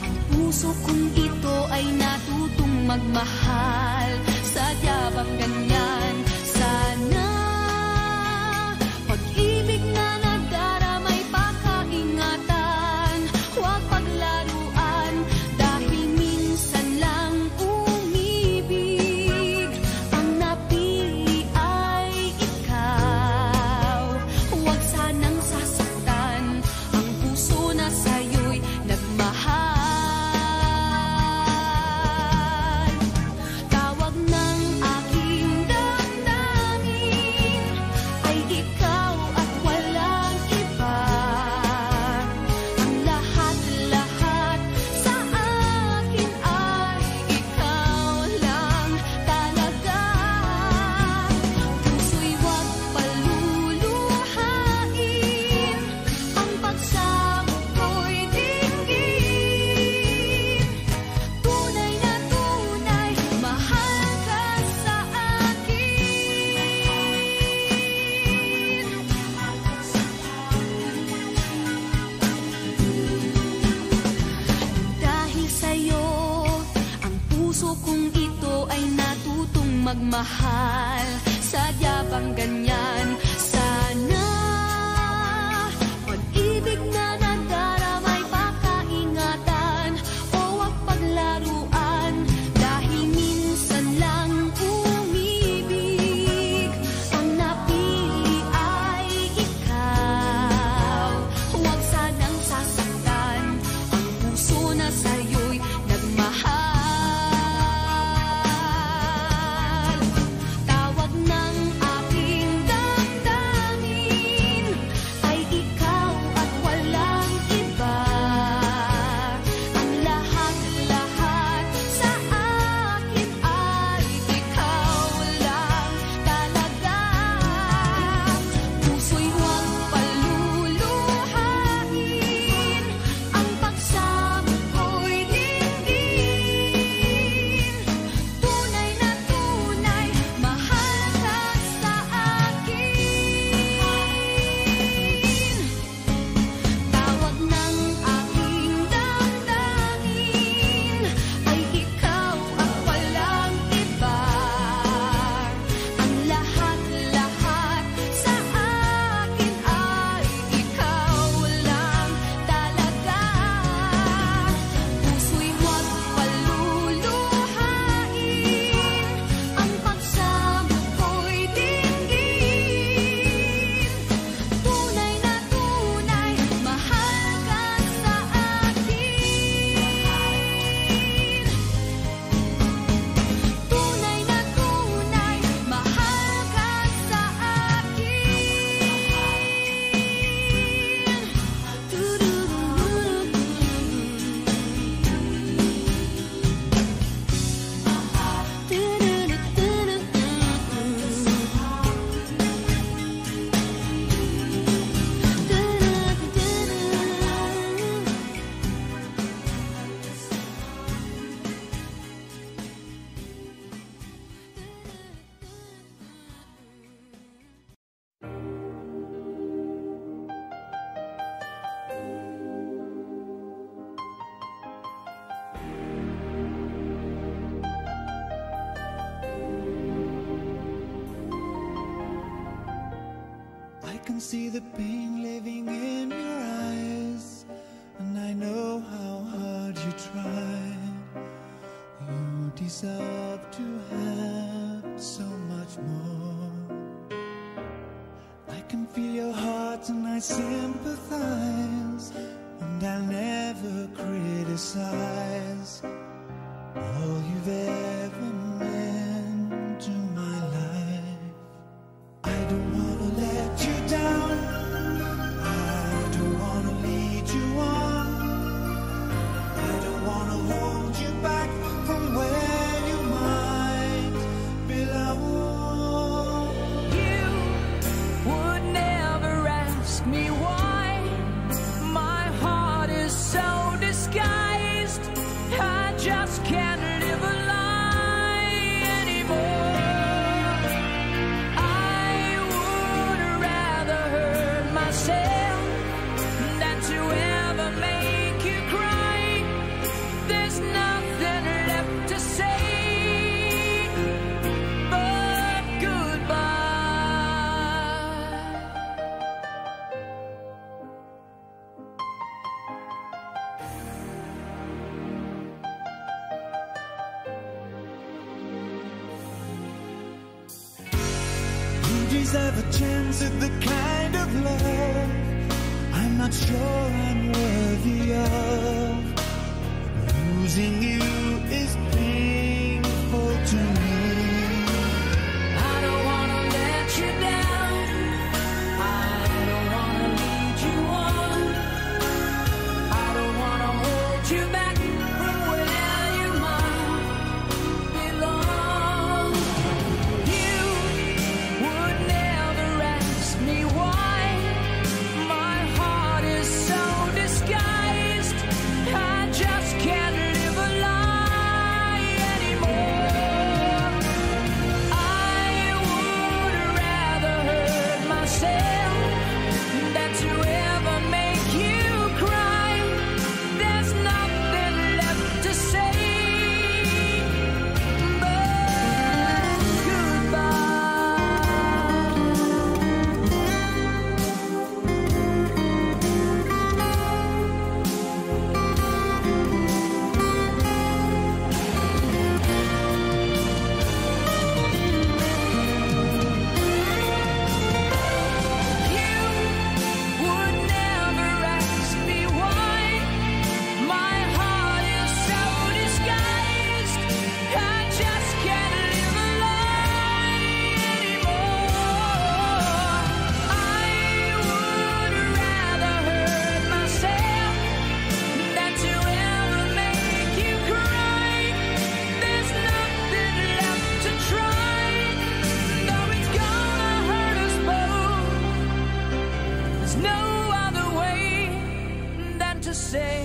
ang puso kong ito ay natutong magmahal. Sadya bang ganyan? Sana pag-ibig na nagdaramay pakaingatan, huwag paglaruan dahil minsan lang umibig. Ang napili ay ikaw, huwag sanang sasaktan ang puso na sa'yo'y nagmahal. Tawag ng aking damdamin ay ikaw at walang iba. Ang lahat-lahat sa akin ay ikaw lang talaga. Puso'y huwag paluluhain, ang pagsamo ko'y dinggin. Tunay na tunay, mahal ka sa akin. Dahil sa'yo, ang puso kong ito ay natutong magmahal. Sadya bang ganyan? Sana pag-ibig na nagdaramay pakaingatan, o wag paglaruan dahil minsan lang umibig. Ang napili ay ikaw, huwag sanang sasaktan ang puso na sa'yo'y nagmahal. Tawag ng aking damdamin ay ikaw at walang iba. Ang lahat-lahat sa akin ay ikaw lang talaga. Puso'y huwag paluluhain, ang pagsamo ko'y dinggin. Tunay na tunay, mahal ka sa akin. Tawag ng aking damdamin ay ikaw at walang iba. Ang lahat-lahat sa akin ay ikaw lang talaga. Puso'y huwag paluluhain, ang pagsamo ko'y dinggin. Tunay na tunay, mahal ka sa akin. Tunay na tunay, mahal ka sa I can see the pain living in your eyes, and I know how hard you tried. You deserve to have so much more. I can feel your heart and I sympathize, and I'll never criticize all you've ever meant to my life. I don't wanna let you down, I don't wanna lead you on, I don't wanna hold you back from where you might belong. You would never ask me why. My heart is so disguised, I just can't live a lie. always have a chance at the kind of love I'm not sure I'm worthy of. Losing you is painful to me. I don't wanna let you down. I don't wanna lead you on. I don't wanna hold you back from where you might belong. You would never ask me why. My heart is so disguised. I just can't live a lie anymore. I would rather hurt myself than to ever make you cry. There's nothing left to say but you would never ask me why. My heart is so disguised. I just can't live a lie anymore. I would rather hurt myself than to ever make you cry. There's nothing left to try, though it's gonna hurt us both. There's no other way than to say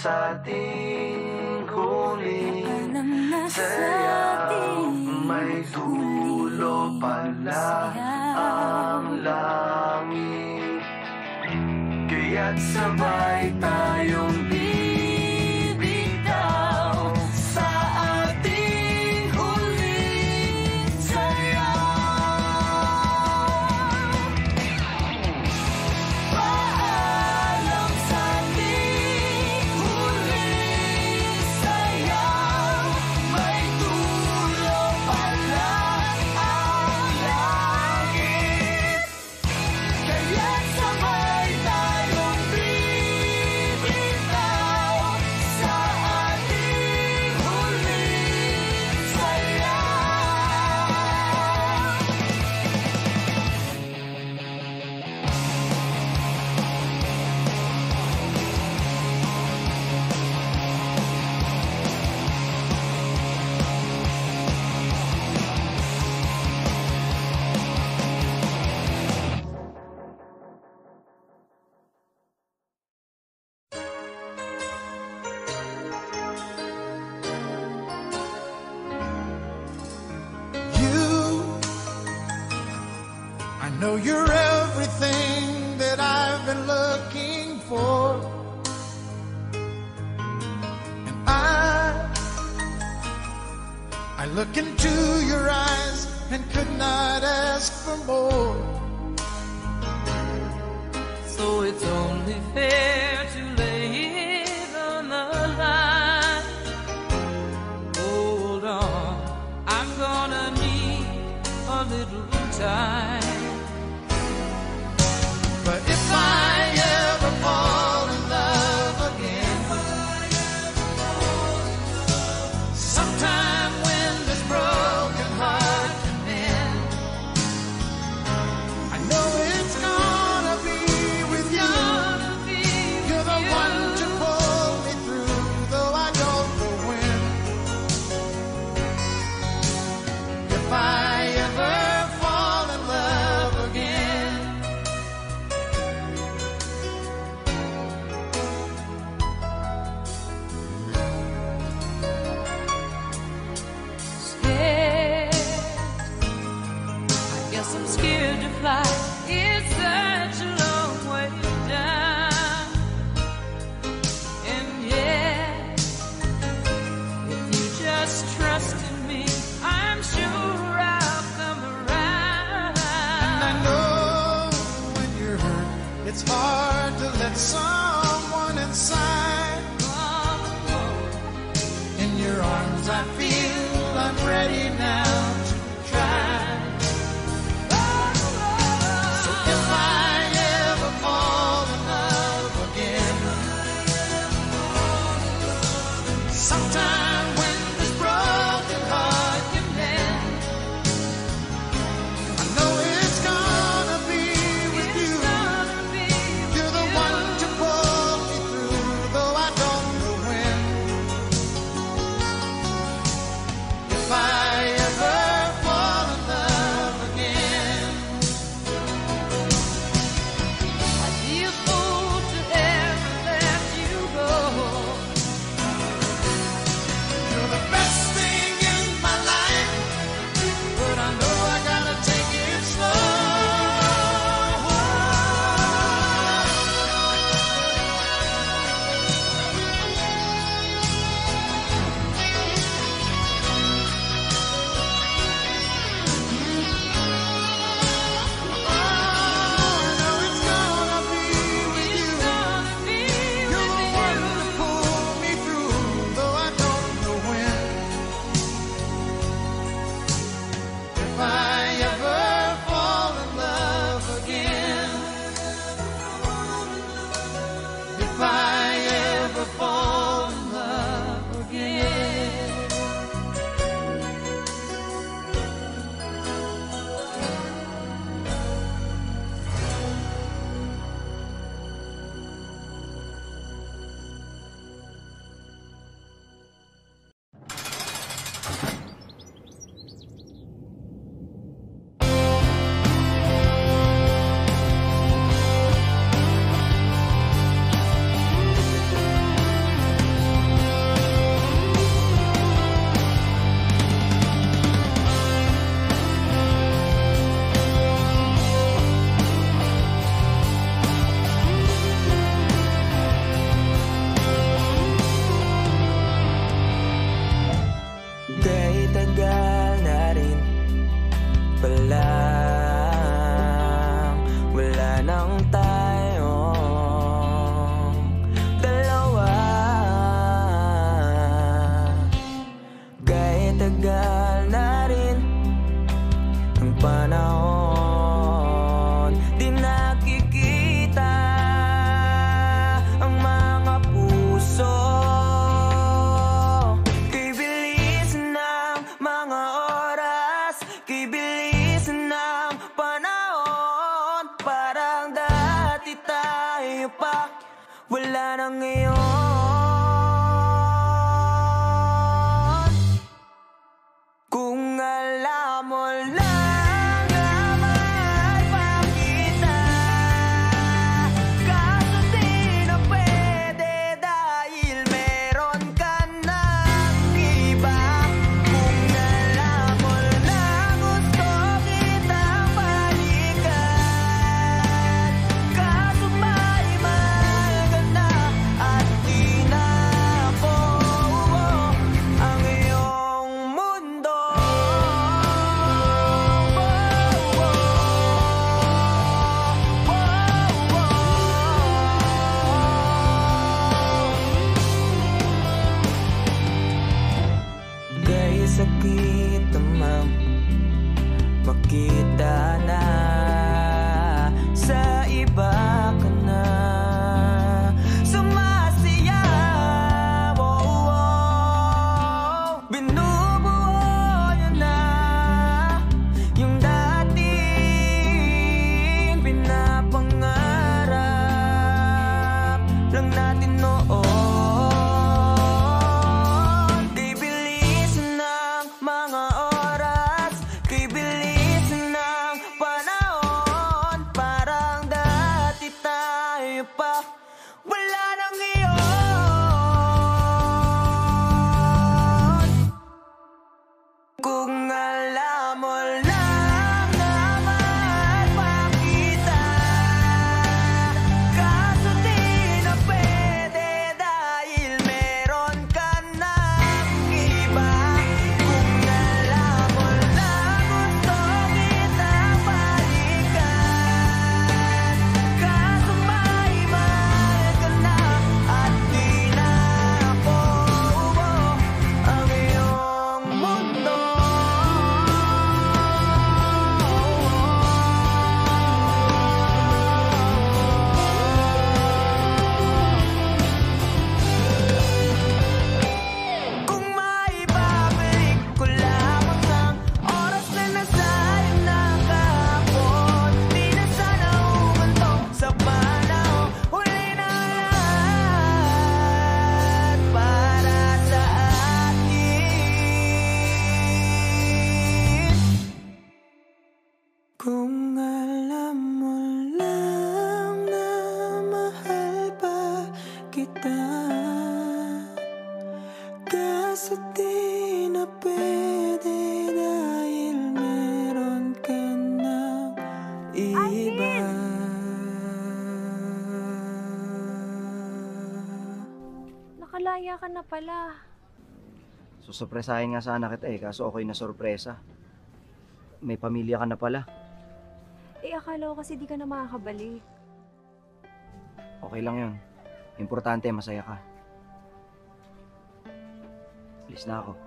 sa ating huling Alam na sa ating may dulo pala ang langit. Kaya't sabay tayong bibitaw sa ating huling sayaw. Paalam sa ating huling sayaw, may dulo pala ang langit. Kaya't sabay tayong bibitaw sa ating huling I know you're everything that I've been looking for. And I look into your eyes and could not ask for more. So it's only fair to lay it on the line. Hold on, I'm gonna need a little time. But if I ever fall in love again, sometime when this broken heart can mend, I know it's gonna be with you. You're the one to pull me through, though I don't know when. If I ever fall in love again, Scared, I guess I'm scared to fly. It's such a long way down. And yet, if you just trust in me, I'm sure I'll come around. I know when you're hurt, it's hard to let someone inside. In your arms I feel I'm ready now to try. So if I ever fall in love again, sometime when this broken heart can mend, I know it's gonna be with you. You're the one to pull me through, though I don't know when. If I ever oras, kay bilis ng panahon. Parang dati tayo pa, wala na ngayon. Kung alam mo lang na mahal pa kita, kaso di na pwede dahil meron ka ng iba. Kung alam mo lang gusto kitang balikan, kaso may mahal ka na at di na ako ang iyong mundo. Kay sakit naman makita na sa iba ka na sumasayaw. Binubuo niyo na yung dating pinapangarap lang natin noon. Kay bilis ng mga oras, kay bilis ng panahon. Parang dati tayo pa, wala na ngayon. Kung alam mo lang na mahal pa kita, kaso di na pwede dahil meron ka ng iba. Kung alam mo lang gusto kitang balikan, kaso may mahal ka na at di na ako ang iyong mundo. Kung maibabalik ko lamang ang oras na nasayang na kahapon, di na sana humantong sa panahon. Huli na lahat para sa atin. Kung alam mo lang na mahal pa kita, kaso di na pwede dahil meron ka ng iba. Nakalaya ka na pala. Susurpresahin nga sana kita kaso ako'y nasurpresa. May pamilya ka na pala. Akala ko kasi di ka na makakabalik. Okay lang yun. Importante, masaya ka. Alis na ako.